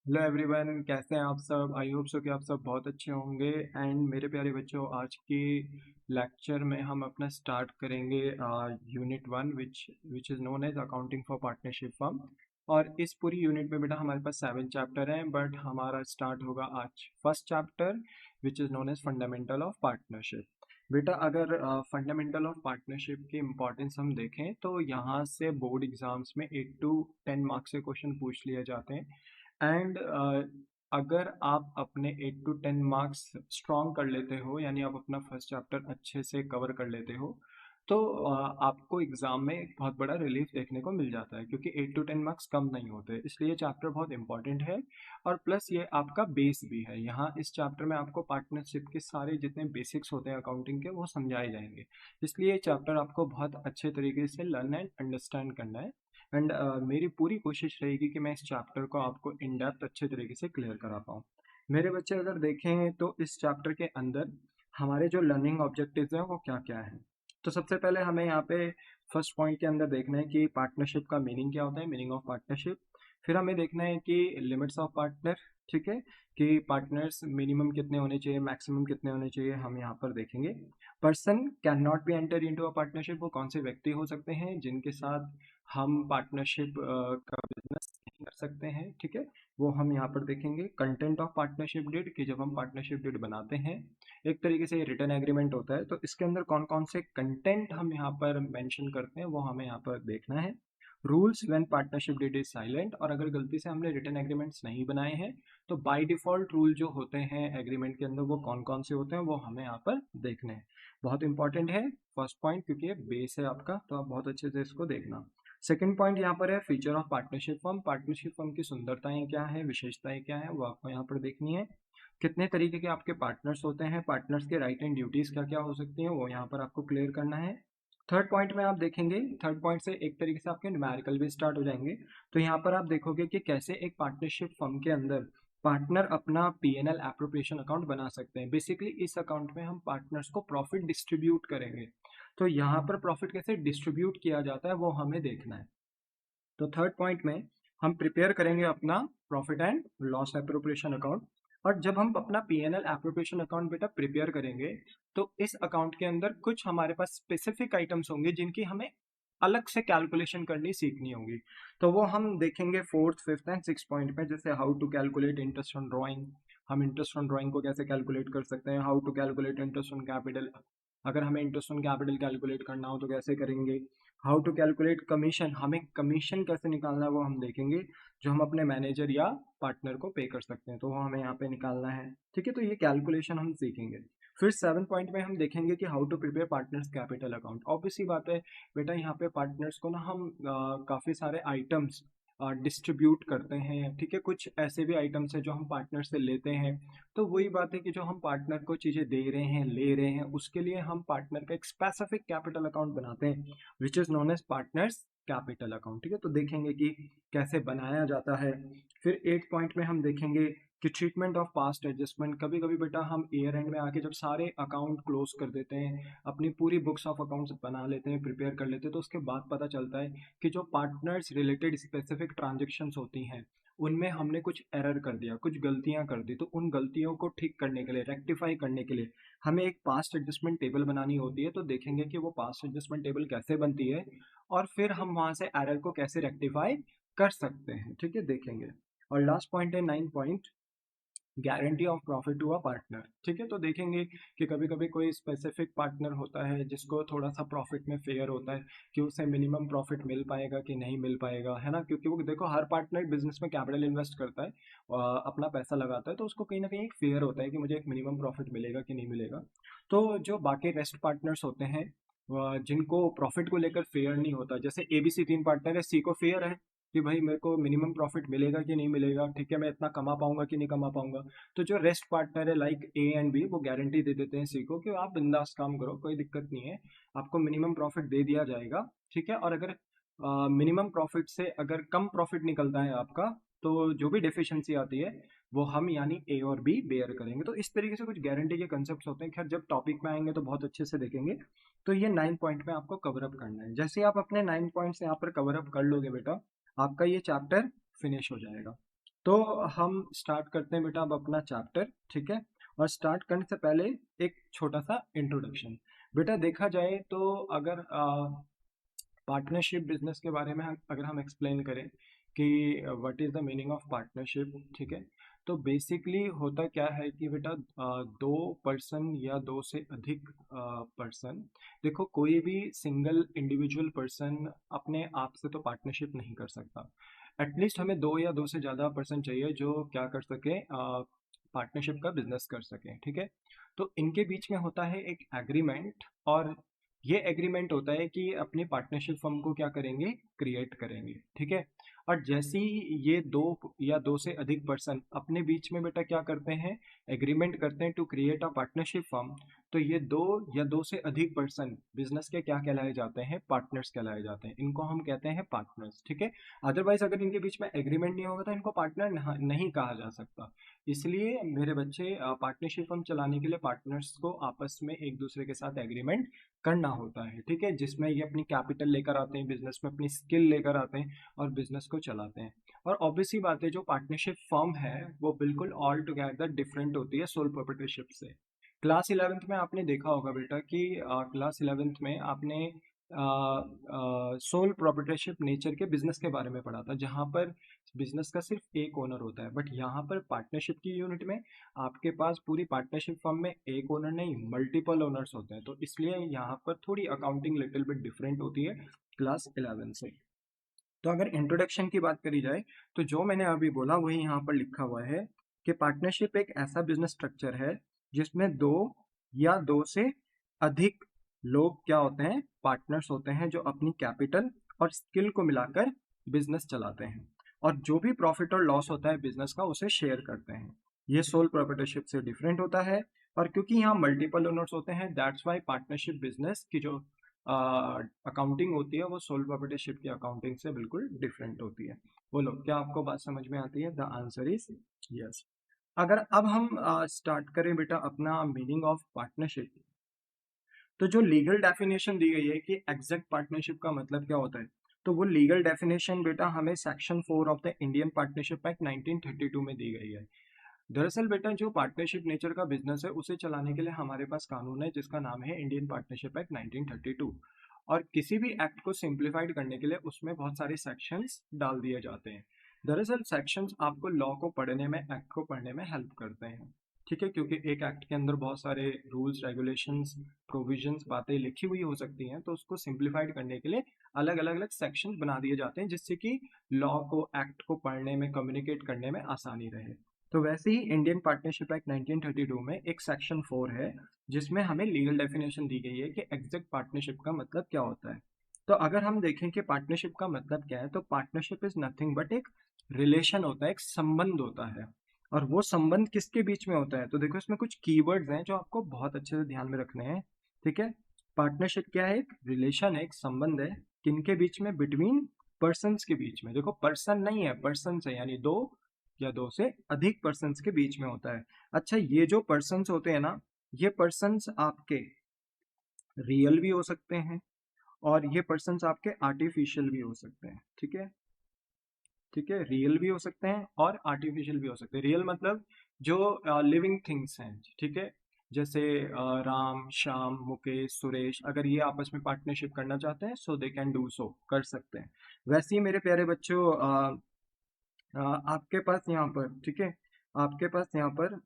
Hello everyone, कैसे हैं आप सब। आई होप सो कि आप सब बहुत अच्छे होंगे। एंड मेरे प्यारे बच्चों, आज की लेक्चर में हम अपना स्टार्ट करेंगे unit 1 which is known as accounting for partnership firm. और इस पूरी यूनिट में बेटा हमारे पास 7 चैप्टर हैं, बट हमारा स्टार्ट होगा आज first chapter which is known as fundamental of partnership. बेटा अगर फंडामेंटल ऑफ पार्टनरशिप की इम्पोर्टेंस हम देखें तो यहाँ से बोर्ड एग्जाम्स में 8 to 10 मार्क्स से क्वेश्चन पूछ लिए जाते हैं। एंड अगर आप अपने 8 to 10 मार्क्स स्ट्रॉन्ग कर लेते हो, यानी आप अपना फर्स्ट चैप्टर अच्छे से कवर कर लेते हो, तो आपको एग्ज़ाम में एक बहुत बड़ा रिलीफ देखने को मिल जाता है, क्योंकि 8 to 10 मार्क्स कम नहीं होते। इसलिए ये चैप्टर बहुत इंपॉर्टेंट है। और प्लस ये आपका बेस भी है। यहाँ इस चैप्टर में आपको पार्टनरशिप के सारे जितने बेसिक्स होते हैं अकाउंटिंग के, वो समझाए जाएंगे। इसलिए ये चैप्टर आपको बहुत अच्छे तरीके से लर्न एंड अंडरस्टैंड करना है। एंड मेरी पूरी कोशिश रहेगी कि मैं इस चैप्टर को आपको इन डेप्थ अच्छे तरीके से क्लियर करा पाऊँ। मेरे बच्चे अगर देखें तो इस चैप्टर के अंदर हमारे जो लर्निंग ऑब्जेक्टिव्स हैं वो क्या क्या हैं। तो सबसे पहले हमें यहाँ पे फर्स्ट पॉइंट के अंदर देखना है कि पार्टनरशिप का मीनिंग क्या होता है, मीनिंग ऑफ पार्टनरशिप। फिर हमें देखना है कि लिमिट्स ऑफ पार्टनर, ठीक है, कि पार्टनर्स मिनिमम कितने होने चाहिए, मैक्सिमम कितने होने चाहिए, हम यहाँ पर देखेंगे। Person can not be enter into a partnership, वो कौन से व्यक्ति हो सकते हैं जिनके साथ हम पार्टनरशिप का बिजनेस नहीं कर सकते हैं, ठीक है, वो हम यहाँ पर देखेंगे। कंटेंट ऑफ पार्टनरशिप डीड, कि जब हम पार्टनरशिप डीड बनाते हैं एक तरीके से रिटर्न एग्रीमेंट होता है, तो इसके अंदर कौन कौन से कंटेंट हम यहाँ पर मेंशन करते हैं वो हमें यहाँ पर देखना है। Rules when partnership deed is silent, और अगर गलती से हमने रिटर्न एग्रीमेंट्स नहीं बनाए हैं तो बाय डिफॉल्ट रूल जो होते हैं एग्रीमेंट के अंदर वो कौन कौन से होते हैं वो हमें यहाँ पर देखने हैं। बहुत इंपॉर्टेंट है फर्स्ट पॉइंट, क्योंकि ये बेस है आपका, तो आप बहुत अच्छे से इसको देखना। सेकंड पॉइंट यहाँ पर है feature of partnership firm. Partnership firm की सुंदरताएं क्या है, विशेषताएं क्या है, वो आपको यहाँ पर देखनी है। कितने तरीके के आपके पार्टनर्स होते हैं, पार्टनर्स के राइट एंड ड्यूटीज क्या क्या हो सकती हैं, वो यहाँ पर आपको क्लियर करना है। थर्ड पॉइंट में आप देखेंगे, थर्ड पॉइंट से एक तरीके से आपके न्यूमेरिकल भी स्टार्ट हो जाएंगे। तो यहाँ पर आप देखोगे कि कैसे एक पार्टनरशिप फर्म के अंदर पार्टनर अपना पीएनएल एप्रोप्रिएशन अकाउंट बना सकते हैं। बेसिकली इस अकाउंट में हम पार्टनर्स को प्रॉफिट डिस्ट्रीब्यूट करेंगे। तो यहाँ पर प्रॉफिट कैसे डिस्ट्रीब्यूट किया जाता है वो हमें देखना है। तो थर्ड पॉइंट में हम प्रिपेयर करेंगे अपना profit and loss appropriation account. और जब हम अपना पीएनएल एप्रोप्रिएशन अकाउंट बेटा प्रिपेयर करेंगे तो इस अकाउंट के अंदर कुछ हमारे पास स्पेसिफिक आइटम्स होंगे जिनकी हमें अलग से कैलकुलेशन करनी सीखनी होगी। तो वो हम देखेंगे fourth fifth and six point में, जैसे how to calculate interest on drawing. हम इंटरेस्ट ऑन ड्राइंग को कैसे कैलकुलेट कर सकते हैं, how to calculate interest on capital. अगर हमें इंटरेस्ट ऑन कैपिटल कैलकुलेट करना हो तो कैसे करेंगे। हाउ टू कैलकुलेट कमीशन, हमें कमीशन कैसे निकालना है वो हम देखेंगे, जो हम अपने मैनेजर या पार्टनर को पे कर सकते हैं, तो वो हमें यहाँ पे निकालना है, ठीक है। तो ये कैलकुलेशन हम सीखेंगे। फिर सेवन पॉइंट में हम देखेंगे कि how to prepare partners capital account. Obvious सी बात है बेटा, यहाँ पे पार्टनर्स को ना हम काफ़ी सारे आइटम्स डिस्ट्रीब्यूट करते हैं, ठीक है। कुछ ऐसे भी आइटम्स हैं जो हम पार्टनर से लेते हैं। तो वही बात है कि जो हम पार्टनर को चीज़ें दे रहे हैं, ले रहे हैं, उसके लिए हम पार्टनर का एक स्पेसिफिक कैपिटल अकाउंट बनाते हैं which is known as partners capital account, ठीक है। तो देखेंगे कि कैसे बनाया जाता है। फिर एट पॉइंट में हम देखेंगे कि ट्रीटमेंट ऑफ पास्ट एडजस्टमेंट। कभी कभी बेटा हम ईयर एंड में आके जब सारे अकाउंट क्लोज कर देते हैं, अपनी पूरी बुक्स ऑफ अकाउंट्स बना लेते हैं, प्रिपेयर कर लेते हैं, तो उसके बाद पता चलता है कि जो पार्टनर्स रिलेटेड स्पेसिफिक ट्रांजेक्शन्स होती हैं उनमें हमने कुछ एरर कर दिया, कुछ गलतियां कर दी। तो उन गलतियों को ठीक करने के लिए, रेक्टिफाई करने के लिए हमें एक पास्ट एडजस्टमेंट टेबल बनानी होती है। तो देखेंगे कि वो पास्ट एडजस्टमेंट टेबल कैसे बनती है और फिर हम वहां से एरर को कैसे रेक्टिफाई कर सकते हैं, ठीक है, देखेंगे। और लास्ट पॉइंट है nine point, guarantee of profit to a partner, ठीक है। तो देखेंगे कि कभी कभी कोई स्पेसिफिक पार्टनर होता है जिसको थोड़ा सा प्रॉफिट में फेयर होता है कि उसे मिनिमम प्रॉफिट मिल पाएगा कि नहीं मिल पाएगा, है ना। क्योंकि वो देखो हर पार्टनर बिजनेस में कैपिटल इन्वेस्ट करता है, अपना पैसा लगाता है, तो उसको कहीं ना कहीं एक फेयर होता है कि मुझे एक मिनिमम प्रॉफिट मिलेगा कि नहीं मिलेगा। तो जो बाकी रेस्ट पार्टनर्स होते हैं जिनको प्रॉफिट को लेकर फेयर नहीं होता, जैसे एबीसी तीन पार्टनर है, सी को फेयर है कि भाई मेरे को मिनिमम प्रॉफिट मिलेगा कि नहीं मिलेगा, ठीक है, मैं इतना कमा पाऊंगा कि नहीं कमा पाऊंगा। तो जो रेस्ट पार्टनर है लाइक ए एंड बी, वो गारंटी दे देते हैं सी को कि आप बिंदास काम करो, कोई दिक्कत नहीं है, आपको मिनिमम प्रॉफिट दे दिया जाएगा, ठीक है। और अगर मिनिमम प्रॉफिट से अगर कम प्रॉफिट निकलता है आपका, तो जो भी डेफिशिएंसी आती है वो हम यानी ए और बी बेयर करेंगे। तो इस तरीके से कुछ गारंटी के कंसेप्ट होते हैं। खैर जब टॉपिक में आएंगे तो बहुत अच्छे से देखेंगे। तो ये नाइन पॉइंट में आपको कवर अप करना है। जैसे आप अपने नाइन पॉइंट्स यहाँ पर कवर अप कर लोगे बेटा, आपका ये चैप्टर फिनिश हो जाएगा। तो हम स्टार्ट करते हैं बेटा अब अपना चैप्टर, ठीक है। और स्टार्ट करने से पहले एक छोटा सा इंट्रोडक्शन। बेटा देखा जाए तो अगर पार्टनरशिप बिजनेस के बारे में अगर हम एक्सप्लेन करें कि what is the meaning of partnership, ठीक है। तो बेसिकली होता क्या है कि बेटा दो पर्सन या दो से अधिक पर्सन, देखो कोई भी सिंगल इंडिविजुअल पर्सन अपने आप से तो पार्टनरशिप नहीं कर सकता। एटलीस्ट हमें दो या दो से ज़्यादा पर्सन चाहिए जो क्या कर सके, पार्टनरशिप का बिजनेस कर सकें, ठीक है। तो इनके बीच में होता है एक एग्रीमेंट, और ये एग्रीमेंट होता है कि अपनी पार्टनरशिप फर्म को क्या करेंगे, क्रिएट करेंगे, ठीक है। और जैसे ही ये दो या दो से अधिक पर्सन अपने बीच में बेटा क्या करते हैं, एग्रीमेंट करते हैं to create a partnership firm, तो ये दो या दो से अधिक पर्सन बिजनेस के क्या कहलाए जाते हैं, पार्टनर्स कहलाए जाते हैं। इनको हम कहते हैं पार्टनर्स, ठीक है। अदरवाइज अगर इनके बीच में एग्रीमेंट नहीं होगा तो इनको पार्टनर नहीं कहा जा सकता। इसलिए मेरे बच्चे, पार्टनरशिप फर्म चलाने के लिए पार्टनर्स को आपस में एक दूसरे के साथ एग्रीमेंट करना होता है, ठीक है, जिसमें ये अपनी कैपिटल लेकर आते हैं बिजनेस में, अपनी स्किल लेकर आते हैं और बिजनेस को चलाते हैं। और ऑब्वियसली बात है, जो पार्टनरशिप फर्म है वो बिल्कुल ऑल टुगेदर डिफरेंट होती है सोल प्रोप्राइटरशिप से। क्लास 11th में आपने देखा होगा बेटा कि क्लास 11th में आपने सोल प्रोप्राइटरशिप नेचर के बिजनेस के बारे में पढ़ा था, जहां पर बिजनेस का सिर्फ एक ओनर होता है। बट यहाँ पर पार्टनरशिप की यूनिट में आपके पास पूरी पार्टनरशिप फर्म में एक ओनर नहीं, मल्टीपल ओनर्स होते हैं। तो इसलिए यहाँ पर थोड़ी अकाउंटिंग लिटिल बिट डिफरेंट होती है क्लास 11 से। तो अगर इंट्रोडक्शन की बात करी जाए तो जो मैंने अभी बोला वही यहाँ पर लिखा हुआ है कि पार्टनरशिप एक ऐसा बिजनेस स्ट्रक्चर है जिसमें दो या दो से अधिक लोग क्या होते हैं, पार्टनर्स होते हैं, जो अपनी कैपिटल और स्किल को मिलाकर बिजनेस चलाते हैं, और जो भी प्रॉफिट और लॉस होता है बिजनेस का उसे शेयर करते हैं। ये सोल प्रोप्राइटरशिप से डिफरेंट होता है। और क्योंकि यहाँ मल्टीपल ओनर्स होते हैं, दैट्स वाई पार्टनरशिप बिजनेस की जो अकाउंटिंग होती है वो सोल प्रोप्राइटरशिप की अकाउंटिंग से बिल्कुल डिफरेंट होती है। बोलो, क्या आपको बात समझ में आती है? The answer is yes. अगर अब हम स्टार्ट करें बेटा अपना मीनिंग ऑफ पार्टनरशिप, तो जो लीगल डेफिनेशन दी गई है कि एग्जैक्ट पार्टनरशिप का मतलब क्या होता है, तो वो लीगल डेफिनेशन बेटा हमें section 4 of the Indian Partnership Act 1932 में दी गई है। दरअसल बेटा जो पार्टनरशिप नेचर का बिजनेस है उसे चलाने के लिए हमारे पास कानून है जिसका नाम है इंडियन पार्टनरशिप एक्ट 1932। और किसी भी एक्ट को सिंप्लीफाइड करने के लिए उसमें बहुत सारे सेक्शंस डाल दिए जाते हैं। दरअसल सेक्शंस आपको लॉ को पढ़ने में, एक्ट को पढ़ने में हेल्प करते हैं, ठीक है, क्योंकि एक एक्ट के अंदर बहुत सारे रूल्स, रेगुलेशंस, प्रोविजंस, बातें लिखी हुई हो सकती हैं, तो उसको सिंप्लीफाइड करने के लिए अलग अलग अलग सेक्शन बना दिए जाते हैं जिससे कि लॉ को, एक्ट को पढ़ने में, कम्युनिकेट करने में आसानी रहे। तो वैसे ही इंडियन पार्टनरशिप एक्ट 1932 में एक सेक्शन 4 है जिसमें हमें लीगल डेफिनेशन दी गई है कि एग्जैक्ट पार्टनरशिप का मतलब क्या होता है। तो अगर हम देखें कि पार्टनरशिप का मतलब क्या है, तो पार्टनरशिप इज नथिंग बट एक रिलेशन होता है, एक संबंध होता है। और वो संबंध किसके बीच में होता है, तो देखो इसमें कुछ कीवर्ड्स हैं जो आपको बहुत अच्छे से ध्यान में रखने हैं, ठीक है। पार्टनरशिप क्या है, एक रिलेशन है, एक संबंध है, किनके बीच में, बिटवीन पर्सन्स के बीच में। देखो पर्सन नहीं है, पर्सन है, यानी दो या दो से अधिक पर्सन्स के बीच में होता है। अच्छा, ये जो पर्सन्स होते हैं ना, ये पर्सन्स आपके रियल भी हो सकते हैं और ये पर्सन्स आपके आर्टिफिशियल भी हो सकते हैं, ठीक है। ठीक है, रियल भी हो सकते हैं और आर्टिफिशियल भी हो सकते हैं। रियल मतलब जो लिविंग थिंग्स हैं, ठीक है, जैसे राम, श्याम, मुकेश, सुरेश, अगर ये आपस में पार्टनरशिप करना चाहते हैं सो दे कैन डू सो, कर सकते हैं। वैसे ही मेरे प्यारे बच्चों, आपके पास यहाँ पर, ठीक है, आपके पास यहाँ पर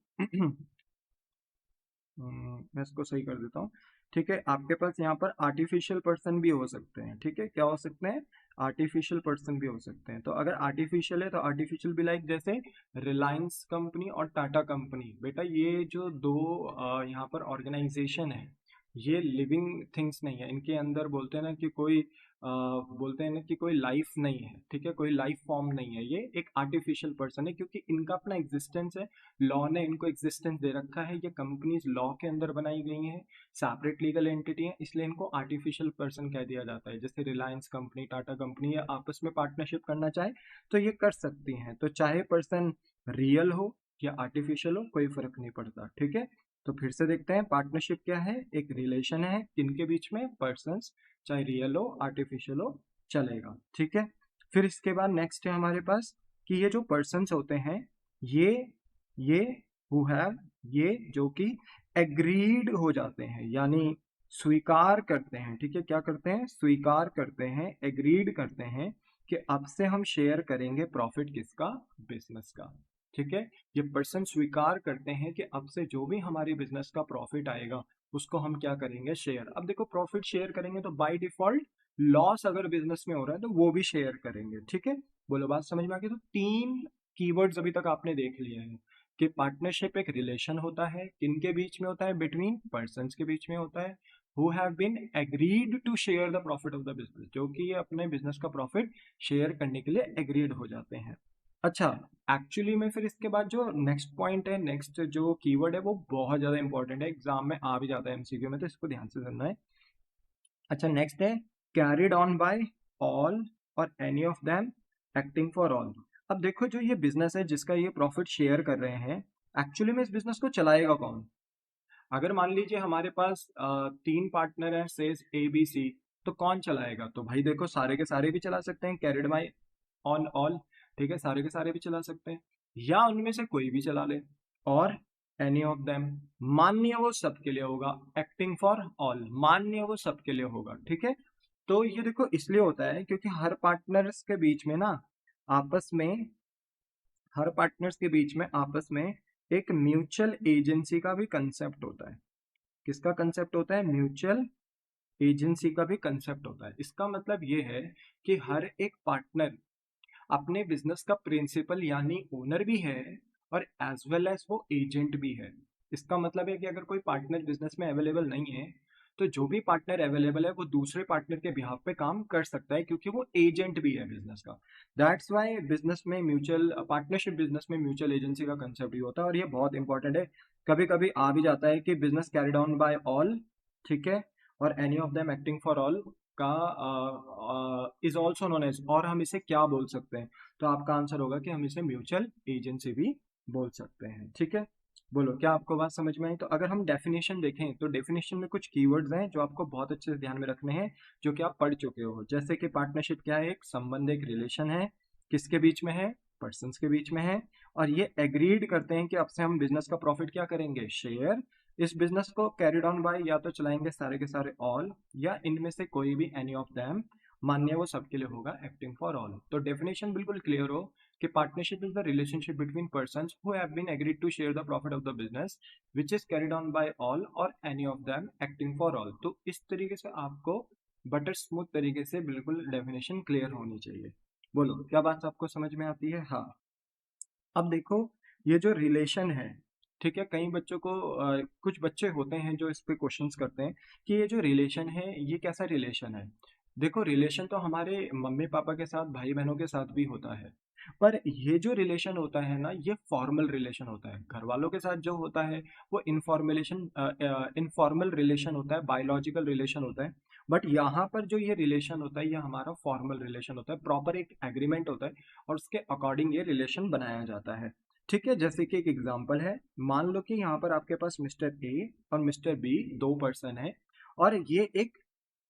मैं इसको सही कर देता हूँ, ठीक है, आपके पास यहाँ पर आर्टिफिशियल पर्सन भी हो सकते हैं, ठीक है, क्या हो सकते हैं, आर्टिफिशियल पर्सन भी हो सकते हैं। तो अगर आर्टिफिशियल है तो आर्टिफिशियल भी लाइक जैसे रिलायंस कंपनी और टाटा कंपनी, बेटा ये जो दो यहाँ पर ऑर्गेनाइजेशन है, ये लिविंग थिंग्स नहीं है, इनके अंदर बोलते हैं ना कि कोई बोलते हैं ना कि कोई लाइफ नहीं है, ठीक है, कोई लाइफ फॉर्म नहीं है, ये एक आर्टिफिशियल पर्सन है, क्योंकि इनका अपना एग्जिस्टेंस है, लॉ ने इनको एग्जिस्टेंस दे रखा है, ये कंपनीज लॉ के अंदर बनाई गई हैं, सेपरेट लीगल एंटिटी है, इसलिए इनको आर्टिफिशियल पर्सन कह दिया जाता है। जैसे रिलायंस कंपनी, टाटा कंपनी, ये आपस में पार्टनरशिप करना चाहे तो ये कर सकती हैं, तो चाहे पर्सन रियल हो या आर्टिफिशियल हो कोई फर्क नहीं पड़ता, ठीक है। तो फिर से देखते हैं, पार्टनरशिप क्या है, एक रिलेशन है, किनके बीच में, पर्सन्स, चाहे रियल हो आर्टिफिशियल हो चलेगा, ठीक है। फिर इसके बाद नेक्स्ट है हमारे पास कि ये जो पर्सन्स होते हैं ये हु हैव, ये जो कि एग्रीड हो जाते हैं, यानी स्वीकार करते हैं, ठीक है, क्या करते हैं, स्वीकार करते हैं, एग्रीड करते हैं कि अब से हम शेयर करेंगे प्रॉफिट किसका, बिजनेस का, ठीक है। ये पर्सन स्वीकार करते हैं कि अब से जो भी हमारी बिजनेस का प्रॉफिट आएगा उसको हम क्या करेंगे, शेयर। अब देखो प्रॉफिट शेयर करेंगे तो बाय डिफॉल्ट लॉस अगर बिजनेस में हो रहा है तो वो भी शेयर करेंगे, ठीक है। बोलो बात समझ में आ गई। तो 3 कीवर्ड्स अभी तक आपने देख लिए हैं कि पार्टनरशिप एक रिलेशन होता है, किनके बीच में होता है, बिटवीन पर्सन्स के बीच में होता है, who have been agreed to share the profit of the business, जो कि अपने बिजनेस का प्रॉफिट शेयर करने के लिए एग्रीड हो जाते हैं। अच्छा, एक्चुअली में फिर इसके बाद जो नेक्स्ट पॉइंट है, नेक्स्ट जो कीवर्ड है वो बहुत ज्यादा इंपॉर्टेंट है, एग्जाम में आ भी जाता है एमसीक्यू में, तो इसको ध्यान से सुनना है। अच्छा, नेक्स्ट है carried on by all or any of them acting for all. अब देखो जो ये बिजनेस है जिसका ये प्रॉफिट शेयर कर रहे हैं, एक्चुअली में इस बिजनेस को चलाएगा कौन। अगर मान लीजिए हमारे पास 3 पार्टनर हैं, सेज ए बी सी, तो कौन चलाएगा, तो भाई देखो सारे के सारे भी चला सकते हैं, कैरिड बाय ऑन ऑल, ठीक है, सारे के सारे भी चला सकते हैं, या उनमें से कोई भी चला ले, और एनी ऑफ देम, मान्य वो सबके लिए होगा, एक्टिंग फॉर ऑल, मान्य वो सबके लिए होगा, ठीक है। तो ये देखो इसलिए होता है क्योंकि हर पार्टनर्स के बीच में ना आपस में हर पार्टनर्स के बीच में आपस में एक म्यूचुअल एजेंसी का भी कंसेप्ट होता है। किसका कंसेप्ट होता है, म्यूचुअल एजेंसी का भी कंसेप्ट होता है। इसका मतलब ये है कि हर एक पार्टनर अपने बिजनेस का प्रिंसिपल यानी ओनर भी है और एज वेल एज वो एजेंट भी है। इसका मतलब है कि अगर कोई पार्टनर बिजनेस में अवेलेबल नहीं है तो जो भी पार्टनर अवेलेबल है वो दूसरे पार्टनर के बिहाफ पे काम कर सकता है क्योंकि वो एजेंट भी है बिजनेस का। दैट्स वाई बिजनेस में म्यूचुअल पार्टनरशिप, बिजनेस में म्यूचुअल एजेंसी का कंसेप्ट भी होता है और ये बहुत इंपॉर्टेंट है। कभी कभी आ भी जाता है कि business carried on by all, ठीक है, और any of them acting for all का इज ऑल्सो नोन एज, और हम इसे क्या बोल सकते हैं, तो आपका आंसर होगा कि हम इसे म्यूचुअल एजेंसी भी बोल सकते हैं, ठीक है। बोलो क्या आपको बात समझ में आई। तो अगर हम डेफिनेशन देखें तो डेफिनेशन में कुछ कीवर्ड्स हैं जो आपको बहुत अच्छे से ध्यान में रखने हैं, जो कि आप पढ़ चुके हो। जैसे कि पार्टनरशिप क्या है, एक संबंध, एक रिलेशन है, किसके बीच में है, पर्सन्स के बीच में है, और ये एग्रीड करते हैं कि अब से हम बिजनेस का प्रॉफिट क्या करेंगे, शेयर। इस बिजनेस को कैरिड ऑन बाय या तो चलाएंगे सारे के सारे ऑल, या इनमें से कोई भी एनी ऑफ देम, मान्य वो सबके लिए होगा, एक्टिंग फॉर ऑल। तो डेफिनेशन बिल्कुल क्लियर हो कि partnership is the relationship between persons who have been agreed to share the profit of the business which is carried on by all or any of them acting for all. तो इस तरीके से आपको butter smooth तरीके से बिल्कुल definition clear होनी चाहिए। बोलो क्या बात आपको समझ में आती है। हाँ, अब देखो ये जो रिलेशन है, ठीक है, कई बच्चों को कुछ बच्चे होते हैं जो इस पे क्वेश्चंस करते हैं कि ये जो रिलेशन है ये कैसा रिलेशन है। देखो रिलेशन तो हमारे मम्मी पापा के साथ, भाई बहनों के साथ भी होता है, पर ये जो रिलेशन होता है ना ये फॉर्मल रिलेशन होता है। घर वालों के साथ जो होता है वो इनफॉर्मल रिलेशन होता है, बायोलॉजिकल रिलेशन होता है। बट यहाँ पर जो ये रिलेशन होता है ये हमारा फॉर्मल रिलेशन होता है, प्रॉपर एक एग्रीमेंट होता है और उसके अकॉर्डिंग ये रिलेशन बनाया जाता है, ठीक है। जैसे कि एक एग्जांपल है, मान लो कि यहाँ पर आपके पास मिस्टर ए और मिस्टर बी दो पर्सन है और ये एक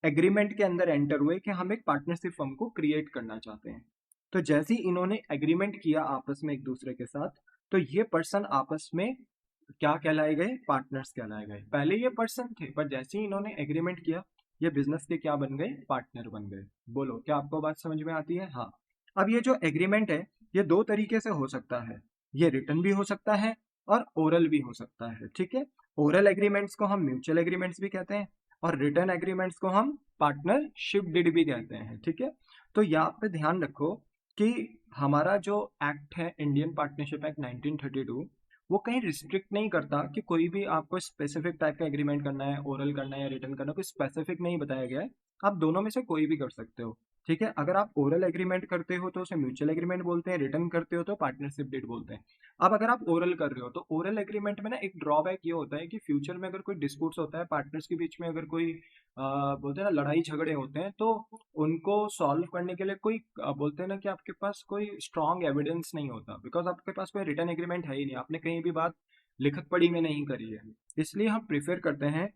एग्रीमेंट के अंदर एंटर हुए कि हम एक पार्टनरशिप फर्म को क्रिएट करना चाहते हैं। तो जैसे ही इन्होंने एग्रीमेंट किया आपस में एक दूसरे के साथ, तो ये पर्सन आपस में क्या कहलाए गए, पार्टनर्स कहलाए गए। पहले ये पर्सन थे पर जैसे ही इन्होंने एग्रीमेंट किया ये बिजनेस के क्या बन गए, पार्टनर बन गए। बोलो क्या आपको बात समझ में आती है। हाँ, अब ये जो एग्रीमेंट है ये दो तरीके से हो सकता है, ये रिटन भी हो सकता है और ओरल भी हो सकता है, ठीक है। ओरल एग्रीमेंट्स को हम म्यूचुअल एग्रीमेंट्स भी कहते हैं और रिटर्न एग्रीमेंट्स को हम पार्टनरशिप डीड भी कहते हैं, ठीक है। तो यहाँ पे ध्यान रखो कि हमारा जो एक्ट है इंडियन पार्टनरशिप एक्ट 1932, वो कहीं रिस्ट्रिक्ट नहीं करता कि कोई भी आपको स्पेसिफिक टाइप का एग्रीमेंट करना है, ओरल करना है या रिटर्न करना है, कोई स्पेसिफिक नहीं बताया गया है। आप दोनों में से कोई भी कर सकते हो, ठीक है। अगर आप ओरल एग्रीमेंट करते हो तो उसे म्यूचुअल एग्रीमेंट बोलते हैं, रिटर्न करते हो तो पार्टनरशिप डीड बोलते हैं। अब अगर आप ओरल कर रहे हो तो ओरल एग्रीमेंट में ना एक ड्रॉबैक ये होता है कि फ्यूचर में अगर कोई डिस्प्यूट्स होता है पार्टनर्स के बीच में, अगर कोई बोलते हैं ना लड़ाई झगड़े होते हैं, तो उनको सॉल्व करने के लिए कोई बोलते हैं ना कि आपके पास कोई स्ट्रॉन्ग एविडेंस नहीं होता, बिकॉज आपके पास कोई रिटर्न एग्रीमेंट है ही नहीं, आपने कहीं भी बात लिखत पढ़ी में नहीं करी है। इसलिए हम प्रिफर करते हैं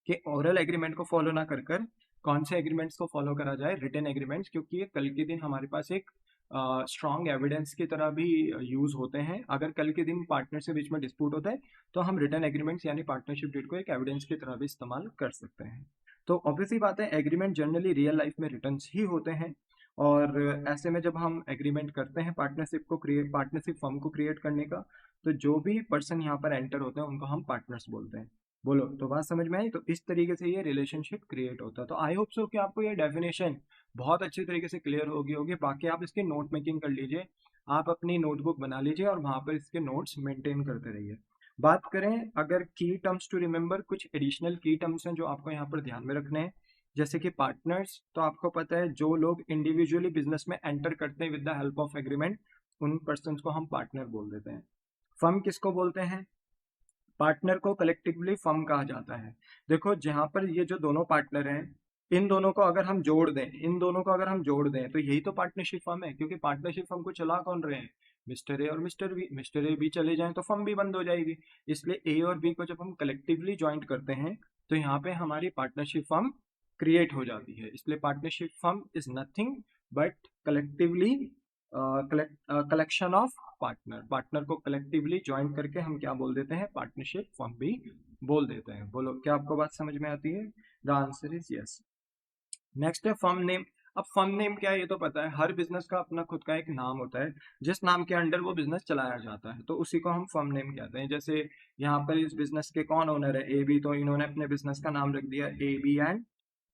कि ओरल एग्रीमेंट को फॉलो ना कर कर कौन से एग्रीमेंट्स को फॉलो करा जाए, रिटन एग्रीमेंट्स, क्योंकि ये कल के दिन हमारे पास एक स्ट्रॉन्ग एविडेंस की तरह भी यूज होते हैं। अगर कल के दिन पार्टनर से बीच में डिस्प्यूट होता है तो हम रिटर्न एग्रीमेंट्स यानी पार्टनरशिप डीड को एक एविडेंस की तरह भी इस्तेमाल कर सकते हैं। तो ऑब्वियसली बात है, एग्रीमेंट जनरली रियल लाइफ में रिटर्न्स ही होते हैं, और ऐसे में जब हम एग्रीमेंट करते हैं पार्टनरशिप फर्म को क्रिएट करने का, तो जो भी पर्सन यहाँ पर एंटर होते हैं उनको हम पार्टनर्स बोलते हैं। बोलो, तो बात समझ में आई? तो इस तरीके से ये रिलेशनशिप क्रिएट होता है। तो आई होप सो कि आपको ये डेफिनेशन बहुत अच्छी तरीके से क्लियर होगी। बाकी आप इसकी नोट मेकिंग कर लीजिए, आप अपनी नोटबुक बना लीजिए और वहां पर इसके नोट्स मेंटेन करते रहिए। बात करें अगर की टर्म्स टू रिमेंबर, कुछ एडिशनल की टर्म्स हैं जो आपको यहाँ पर ध्यान में रखने हैं। जैसे कि पार्टनर्स, तो आपको पता है जो लोग इंडिविजुअली बिजनेस में एंटर करते हैं with the help of agreement, उन पर्सन को हम पार्टनर बोल देते हैं। फर्म किसको बोलते हैं? पार्टनर को कलेक्टिवली फर्म कहा जाता है। देखो, जहां पर ये जो दोनों पार्टनर हैं, इन दोनों को अगर हम जोड़ दें तो यही तो पार्टनरशिप फर्म है, क्योंकि पार्टनरशिप फर्म को चला कौन रहे हैं? मिस्टर ए और मिस्टर ए भी चले जाएं तो फर्म भी बंद हो जाएगी। इसलिए ए और बी को जब हम कलेक्टिवली ज्वाइंट करते हैं तो यहाँ पे हमारी पार्टनरशिप फर्म क्रिएट हो जाती है। इसलिए partnership firm is nothing but collectively collection of partner को कलेक्टिवली ज्वाइन करके हम क्या बोल देते हैं? पार्टनरशिप फर्म भी बोल देते हैं। बोलो, क्या आपको बात समझ में आती है? The answer is yes. Next है फर्म नेम। अब फर्म नेम क्या है ये तो पता है, हर बिजनेस का अपना खुद का एक नाम होता है जिस नाम के अंडर वो बिजनेस चलाया जाता है, तो उसी को हम फर्म नेम कहते हैं। जैसे यहाँ पर इस बिजनेस के कौन ओनर है? ए बी, तो इन्होंने अपने बिजनेस का नाम रख दिया ए बी एंड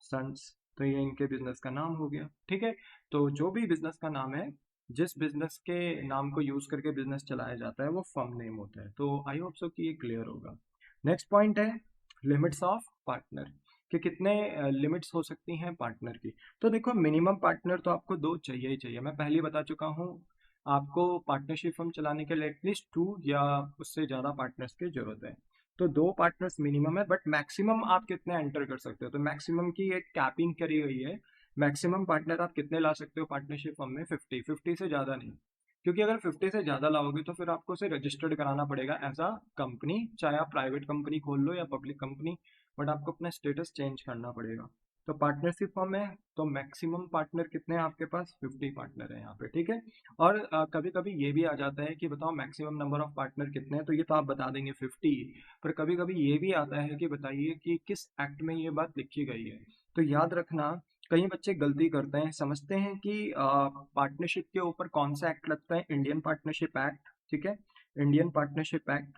सन्स, तो ये इनके बिजनेस का नाम हो गया। ठीक है, तो जो भी बिजनेस का नाम है, जिस बिजनेस के नाम को यूज करके बिजनेस चलाया जाता है, वो फर्म नेम होता है। तो आई होप सो कि ये क्लियर होगा। नेक्स्ट पॉइंट है लिमिट्स ऑफ पार्टनर, कि कितने लिमिट्स हो सकती हैं पार्टनर की। तो देखो, मिनिमम पार्टनर तो आपको 2 चाहिए ही चाहिए। मैं पहले ही बता चुका हूँ, आपको पार्टनरशिप फर्म चलाने के लिए एटलीस्ट 2 या उससे ज़्यादा पार्टनर्स की जरूरत है। तो 2 पार्टनर्स मिनिमम है, बट मैक्सिमम आप कितने एंटर कर सकते हो? तो मैक्सिमम की एक कैपिंग करी गई है। मैक्सिमम पार्टनर आप कितने ला सकते हो पार्टनरशिप फर्म में? 50 से ज़्यादा नहीं, क्योंकि अगर 50 से ज़्यादा लाओगे तो फिर आपको उसे रजिस्टर्ड कराना पड़ेगा एज अ कंपनी, चाहे आप प्राइवेट कंपनी खोल लो या पब्लिक कंपनी, बट आपको अपना स्टेटस चेंज करना पड़ेगा। तो पार्टनरशिप फर्म है तो मैक्सिमम पार्टनर कितने हैं आपके पास? 50 पार्टनर है यहाँ पे। ठीक है, और कभी कभी ये भी आ जाता है कि बताओ मैक्सिमम नंबर ऑफ पार्टनर कितने हैं, तो ये तो आप बता देंगे 50, पर कभी कभी ये भी आता है कि बताइए कि किस एक्ट में ये बात लिखी गई है। तो याद रखना, कई बच्चे गलती करते हैं, समझते हैं कि पार्टनरशिप के ऊपर कौन सा एक्ट लगता है? Indian Partnership act. ठीक है, इंडियन पार्टनरशिप एक्ट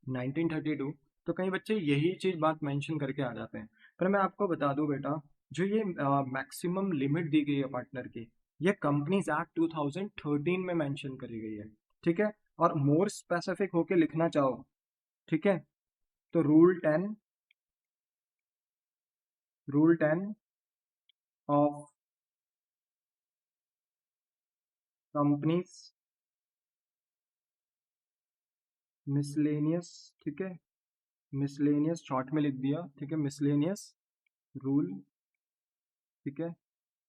1932। तो कई बच्चे यही चीज बात मेंशन करके आ जाते हैं, पर मैं आपको बता दूं बेटा, जो ये मैक्सिमम लिमिट दी गई है पार्टनर की, ये कंपनीज एक्ट 2013 में मेंशन करी गई है। ठीक है, और मोर स्पेसिफिक होके लिखना चाहो, ठीक है, तो रूल 10 ऑफ कंपनीज मिसलेनियस, ठीक है, मिसलेनियस शॉर्ट में लिख दिया, ठीक है, मिसलेनियस रूल, ठीक है,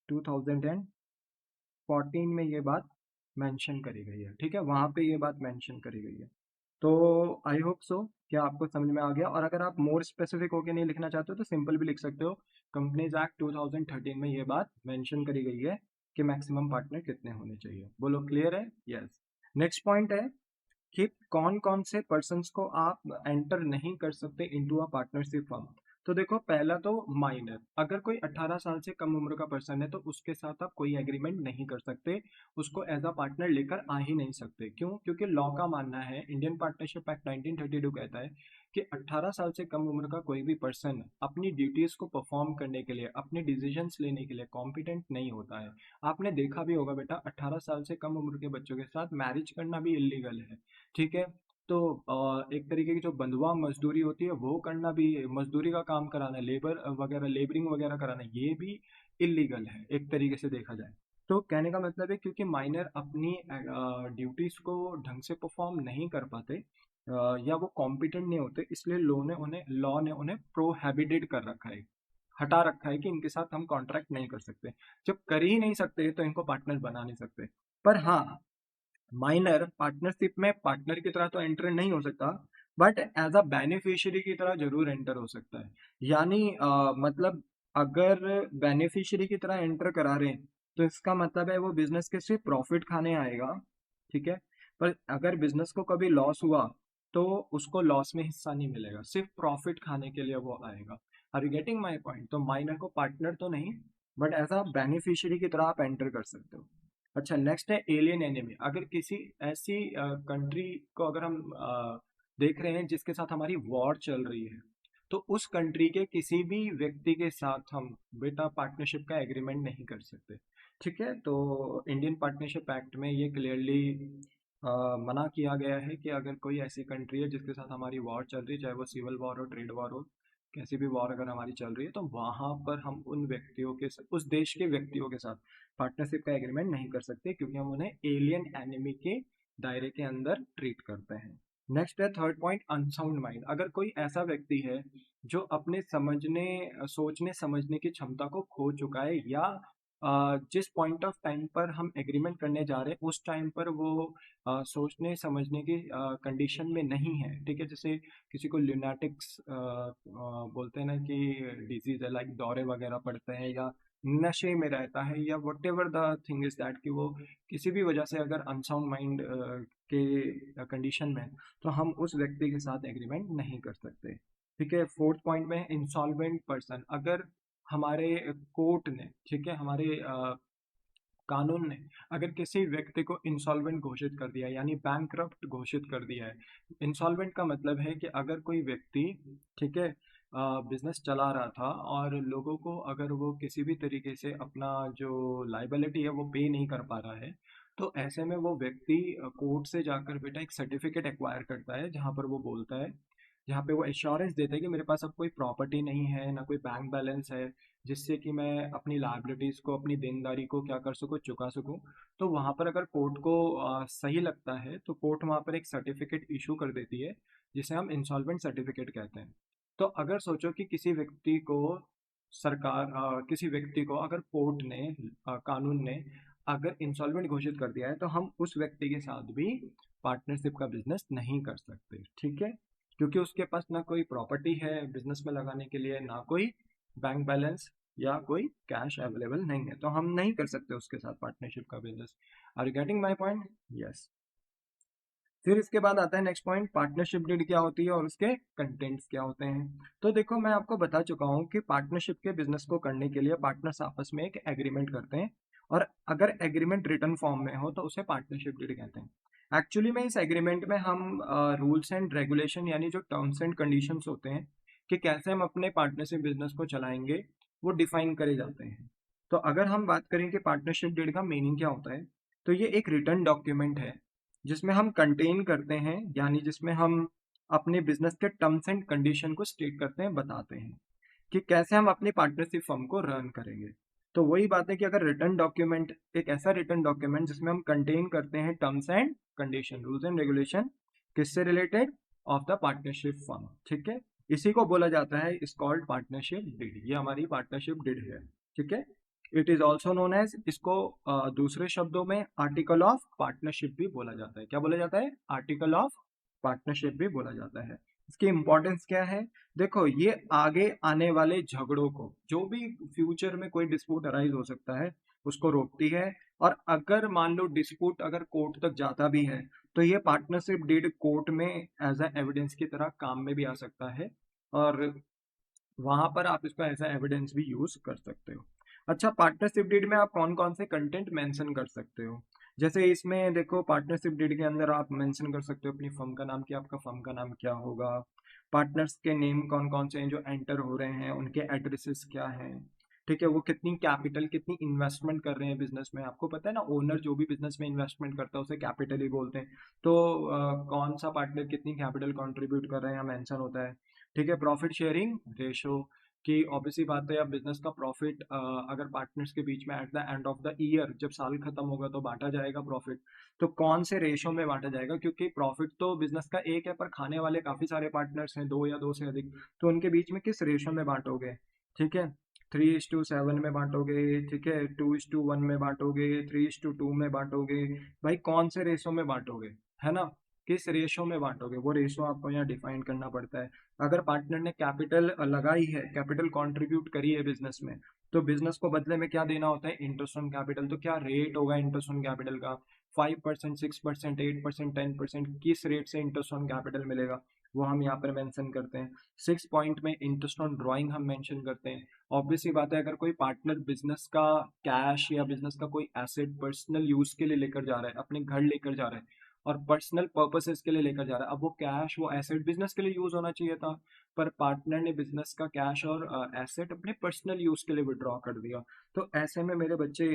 2014 में ये बात मेंशन करी गई है। ठीक है, वहां पे ये बात मेंशन करी गई है। तो आई होप सो क्या आपको समझ में आ गया। और अगर आप मोर स्पेसिफिक होके नहीं लिखना चाहते हो तो सिंपल भी लिख सकते हो, कंपनीज एक्ट 2013 में ये बात मेंशन करी गई है कि मैक्सिमम पार्टनर कितने होने चाहिए। बोलो, क्लियर है? यस। नेक्स्ट पॉइंट है कि कौन कौन से पर्सन्स को आप एंटर नहीं कर सकते इनटू अ पार्टनरशिप फर्म। तो देखो, पहला तो माइनर, अगर कोई 18 साल से कम उम्र का पर्सन है तो उसके साथ आप कोई एग्रीमेंट नहीं कर सकते, उसको एज अ पार्टनर लेकर आ ही नहीं सकते। क्यों? क्योंकि लॉ का मानना है, इंडियन पार्टनरशिप एक्ट 1932 कहता है कि 18 साल से कम उम्र का कोई भी पर्सन अपनी ड्यूटीज को परफॉर्म करने के लिए, अपने डिसीजंस लेने के लिए कॉम्पिटेंट नहीं होता है। आपने देखा भी होगा बेटा, 18 साल से कम उम्र के बच्चों के साथ मैरिज करना भी इलीगल है। ठीक है, तो एक तरीके की जो बंधुआ मजदूरी होती है वो करना भी, मजदूरी का काम कराना, लेबरिंग वगैरह कराना, ये भी इलीगल है एक तरीके से देखा जाए। तो कहने का मतलब है, क्योंकि माइनर अपनी ड्यूटीज को ढंग से परफॉर्म नहीं कर पाते, या वो कॉम्पिटेंट नहीं होते, इसलिए लॉ ने उन्हें प्रोहेबिटेड कर रखा है, हटा रखा है कि इनके साथ हम कॉन्ट्रैक्ट नहीं कर सकते। जब कर ही नहीं सकते तो इनको पार्टनर बना नहीं सकते। पर हाँ, माइनर पार्टनरशिप में पार्टनर की तरह तो एंटर नहीं हो सकता, बट एज अ बेनिफिशियरी की तरह जरूर एंटर हो सकता है। यानी मतलब अगर बेनिफिशियरी की तरह एंटर करा रहे हैं तो इसका मतलब है वो बिजनेस के सिर्फ प्रॉफिट खाने आएगा, ठीक है। पर अगर बिजनेस को कभी लॉस हुआ तो उसको लॉस में हिस्सा नहीं मिलेगा, सिर्फ प्रॉफिट खाने के लिए वो आएगा। Are you getting my point? तो माइनर को पार्टनर तो नहीं, बट एज अ बेनिफिशियरी की तरह आप एंटर कर सकते हो। अच्छा, नेक्स्ट है एलियन एनिमी। अगर किसी ऐसी कंट्री को अगर हम देख रहे हैं जिसके साथ हमारी वॉर चल रही है, तो उस कंट्री के किसी भी व्यक्ति के साथ हम बेटा पार्टनरशिप का एग्रीमेंट नहीं कर सकते, ठीक है। तो इंडियन पार्टनरशिप एक्ट में ये क्लियरली मना किया गया है कि अगर कोई ऐसी कंट्री है जिसके साथ हमारी वॉर चल रही है, चाहे वो सिविल वॉर हो, ट्रेड वॉर हो, कैसी भी वॉर अगर हमारी चल रही है, तो वहां पर हम उन व्यक्तियों के उस देश के व्यक्तियों के साथ पार्टनरशिप का एग्रीमेंट नहीं कर सकते, क्योंकि हम उन्हें एलियन एनिमी के दायरे के अंदर ट्रीट करते हैं। नेक्स्ट है थर्ड पॉइंट, अनसाउंड माइंड। अगर कोई ऐसा व्यक्ति है जो अपने समझने सोचने समझने की क्षमता को खो चुका है, या जिस पॉइंट ऑफ टाइम पर हम एग्रीमेंट करने जा रहे हैं उस टाइम पर वो सोचने समझने की कंडीशन में नहीं है, ठीक है। जैसे किसी को ल्यूनाटिक्स बोलते हैं ना कि डिजीज है, लाइक दौरे वगैरह पड़ते हैं, या नशे में रहता है, या what ever the thing is that, कि वो किसी भी वजह से अगर अनसाउंड माइंड के कंडीशन में है, तो हम उस व्यक्ति के साथ एग्रीमेंट नहीं कर सकते, ठीक है। फोर्थ पॉइंट में इंसॉल्वेंट पर्सन। अगर हमारे कोर्ट ने, ठीक है, हमारे कानून ने अगर किसी व्यक्ति को इंसॉल्वेंट घोषित कर दिया, यानी बैंकरप्ट घोषित कर दिया है। इंसॉल्वेंट का मतलब है कि अगर कोई व्यक्ति, ठीक है, बिजनेस चला रहा था और लोगों को अगर वो किसी भी तरीके से अपना जो लाइबिलिटी है वो पे नहीं कर पा रहा है, तो ऐसे में वो व्यक्ति कोर्ट से जाकर बेटा एक सर्टिफिकेट एक्वायर करता है, जहां पर वो बोलता है, जहाँ पे वो एश्योरेंस देते हैं कि मेरे पास अब कोई प्रॉपर्टी नहीं है, ना कोई बैंक बैलेंस है, जिससे कि मैं अपनी लाइबिलिटीज को, अपनी देनदारी को क्या कर सकूं, चुका सकूं। तो वहां पर अगर कोर्ट को सही लगता है तो कोर्ट वहां पर एक सर्टिफिकेट इशू कर देती है, जिसे हम इंसॉल्वेंट सर्टिफिकेट कहते हैं। तो अगर सोचो कि किसी व्यक्ति को किसी व्यक्ति को अगर कोर्ट ने, कानून ने अगर इंसॉल्वेंट घोषित कर दिया है, तो हम उस व्यक्ति के साथ भी पार्टनरशिप का बिजनेस नहीं कर सकते, ठीक है। क्योंकि उसके पास ना कोई प्रॉपर्टी है बिजनेस में लगाने के लिए, ना कोई बैंक बैलेंस या कोई कैश अवेलेबल नहीं है, तो हम नहीं कर सकते उसके साथ पार्टनरशिप का business. Are you getting my point? Yes. फिर इसके बाद आता है नेक्स्ट पॉइंट, पार्टनरशिप डीड क्या होती है और उसके कंटेंट्स क्या होते हैं। तो देखो, मैं आपको बता चुका हूँ कि पार्टनरशिप के बिजनेस को करने के लिए पार्टनर्स आपस में एक एग्रीमेंट करते हैं, और अगर एग्रीमेंट रिटन फॉर्म में हो तो उसे पार्टनरशिप डीड कहते हैं। एक्चुअली में इस एग्रीमेंट में हम रूल्स एंड रेगुलेशन, यानी जो टर्म्स एंड कंडीशंस होते हैं कि कैसे हम अपने पार्टनरशिप बिजनेस को चलाएंगे, वो डिफाइन करे जाते हैं। तो अगर हम बात करें कि पार्टनरशिप डीड का मीनिंग क्या होता है, तो ये एक रिटन डॉक्यूमेंट है जिसमें हम कंटेन करते हैं, यानी जिसमें हम अपने बिजनेस के टर्म्स एंड कंडीशन को स्टेट करते हैं, बताते हैं कि कैसे हम अपनी पार्टनरशिप फर्म को रन करेंगे। तो वही बात है कि अगर रिटर्न डॉक्यूमेंट, एक ऐसा रिटर्न डॉक्यूमेंट जिसमें हम कंटेन करते हैं terms and condition, rules and regulation, किससे related, of the partnership firm, ठीक है, इसी को बोला जाता है, इस कॉल्ड पार्टनरशिप डीड। ये हमारी पार्टनरशिप डीड है, ठीक है। It is also known as, इसको दूसरे शब्दों में आर्टिकल ऑफ पार्टनरशिप भी बोला जाता है। क्या बोला जाता है? आर्टिकल ऑफ पार्टनरशिप भी बोला जाता है। इसकी इंपॉर्टेंस क्या है? देखो, ये आगे आने वाले झगड़ों को, जो भी फ्यूचर में कोई डिस्प्यूट अराइज हो सकता है, उसको रोकती है। और अगर मान लो डिस्प्यूट अगर कोर्ट तक जाता भी है, तो ये पार्टनरशिप डीड कोर्ट में एज अ एविडेंस की तरह काम में भी आ सकता है, और वहां पर आप इसको एज अ एविडेंस भी यूज कर सकते हो। अच्छा, पार्टनरशिप डीड में आप कौन कौन से कंटेंट मेंशन कर सकते हो? जैसे इसमें देखो, पार्टनरशिप डीड के अंदर आप मेंशन कर सकते हो अपनी फर्म का नाम, कि आपका फर्म का नाम क्या होगा, पार्टनर्स के नेम कौन कौन से हैं जो एंटर हो रहे हैं, उनके एड्रेसेस क्या हैं, ठीक है, वो कितनी कैपिटल, कितनी इन्वेस्टमेंट कर रहे हैं बिजनेस में। आपको पता है ना, ओनर जो भी बिजनेस में इन्वेस्टमेंट करता है उसे कैपिटल ही बोलते हैं। तो कौन सा पार्टनर कितनी कैपिटल कंट्रीब्यूट कर रहे हैं, मेंशन होता है, ठीक है। प्रॉफिट शेयरिंग रेशो, कि ऑब्वियसली बात है, अब बिजनेस का प्रॉफिट अगर पार्टनर्स के बीच में at the end of the year, जब साल खत्म होगा तो बांटा जाएगा प्रॉफिट, तो कौन से रेशो में बांटा जाएगा, क्योंकि प्रॉफिट तो बिजनेस का एक है, पर खाने वाले काफी सारे पार्टनर्स हैं, दो या दो से अधिक, तो उनके बीच में किस रेशो में बांटोगे, ठीक है। 3:7 में बांटोगे, ठीक है, 2:1 में बांटोगे, 3:2 में बांटोगे, भाई कौन से रेशो में बांटोगे, है ना, किस रेशो में बांटोगे, वो रेशो आपको यहाँ डिफाइन करना पड़ता है। अगर पार्टनर ने कैपिटल लगाई है, कैपिटल कंट्रीब्यूट करी है बिजनेस में, तो बिजनेस को बदले में क्या देना होता है, इंटरेस्ट ऑन कैपिटल। तो क्या रेट होगा इंटरेस्ट ऑन कैपिटल का, 5%, 6%, 8%, 10%, किस रेट से इंटरेस्ट ऑन कैपिटल मिलेगा वो हम यहाँ पर मेंशन करते हैं। 6 पॉइंट में इंटरेस्ट ऑन ड्राइंग हम मेंशन करते हैं। ऑब्वियसली बात है, अगर कोई पार्टनर बिजनेस का कैश या बिजनेस का कोई एसेट पर्सनल यूज के लिए लेकर जा रहा है, अपने घर लेकर जा रहा है और पर्सनल पर्पसेस के लिए लेकर जा रहा है, अब वो कैश वो एसेट बिजनेस के लिए यूज होना चाहिए था, पर पार्टनर ने बिजनेस का कैश और एसेट अपने पर्सनल यूज के लिए विड्रॉ कर दिया। तो ऐसे में मेरे बच्चे,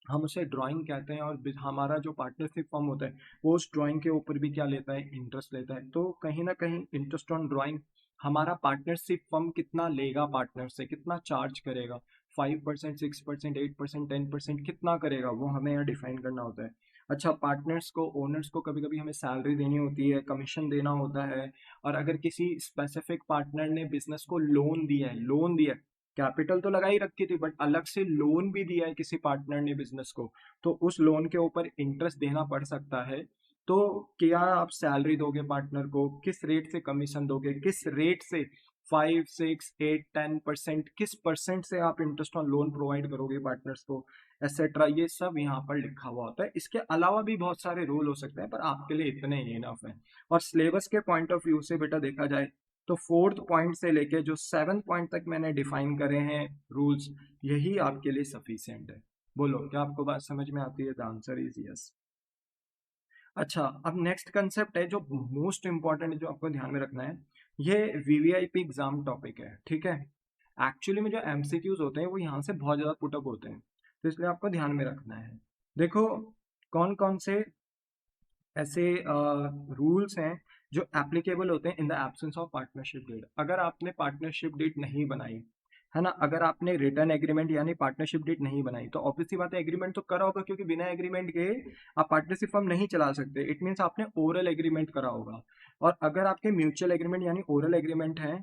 हम उसे ड्राइंग कहते हैं और हमारा जो पार्टनरशिप फॉर्म होता है वो उस ड्राइंग के ऊपर भी क्या लेता है, इंटरेस्ट लेता है। तो कहीं ना कहीं इंटरेस्ट ऑन ड्राइंग हमारा पार्टनरशिप फर्म कितना लेगा, पार्टनर से कितना चार्ज करेगा, 5%, 6%, 8%, 10% कितना करेगा, वो हमें यहाँ डिफाइन करना होता है। अच्छा, पार्टनर्स को, ओनर्स को कभी कभी हमें सैलरी देनी होती है, कमीशन देना होता है, और अगर किसी स्पेसिफिक पार्टनर ने बिजनेस को लोन दिया है, लोन दिया है, कैपिटल तो लगाई रखी थी बट अलग से लोन भी दिया है किसी पार्टनर ने बिजनेस को, तो उस लोन के ऊपर इंटरेस्ट देना पड़ सकता है। तो क्या आप सैलरी दोगे पार्टनर को, किस रेट से कमीशन दोगे, किस रेट से, 5, 6, 8, 10%, किस परसेंट से आप इंटरेस्ट ऑन लोन प्रोवाइड करोगे पार्टनर्स को, एसेट्रा, ये सब यहाँ पर लिखा हुआ होता है। इसके अलावा भी बहुत सारे रूल हो सकते हैं पर आपके लिए इतने ही इनफ है। और सिलेबस के पॉइंट ऑफ व्यू से बेटा देखा जाए तो 4th पॉइंट से लेके जो 7th पॉइंट तक मैंने डिफाइन करे हैं रूल्स, यही आपके लिए सफिशिएंट है। बोलो, क्या आपको बात समझ में आती है? The answer is yes. अच्छा, अब नेक्स्ट कंसेप्ट है जो मोस्ट इंपॉर्टेंट है, जो आपको ध्यान में रखना है। ये वीवीआईपी एग्जाम टॉपिक है, ठीक है। एक्चुअली में जो एमसीक्यूज होते हैं वो यहाँ से बहुत ज्यादा पुटअप होते हैं, तो इसलिए आपको ध्यान में रखना है। देखो, कौन कौन से ऐसे रूल्स हैं जो एप्लीकेबल होते हैं in the absence of partnership deed. अगर आपने पार्टनरशिप डीड नहीं बनाई है ना, अगर आपने रिटर्न एग्रीमेंट यानी पार्टनरशिप डीड नहीं बनाई, तो ऑब्वियसली बात है एग्रीमेंट तो करा होगा, क्योंकि बिना एग्रीमेंट के आप पार्टनरशिप फर्म नहीं चला सकते। इट मीन्स आपने ओरल एग्रीमेंट करा होगा। और अगर आपके म्यूचुअल एग्रीमेंट यानी ओरल एग्रीमेंट है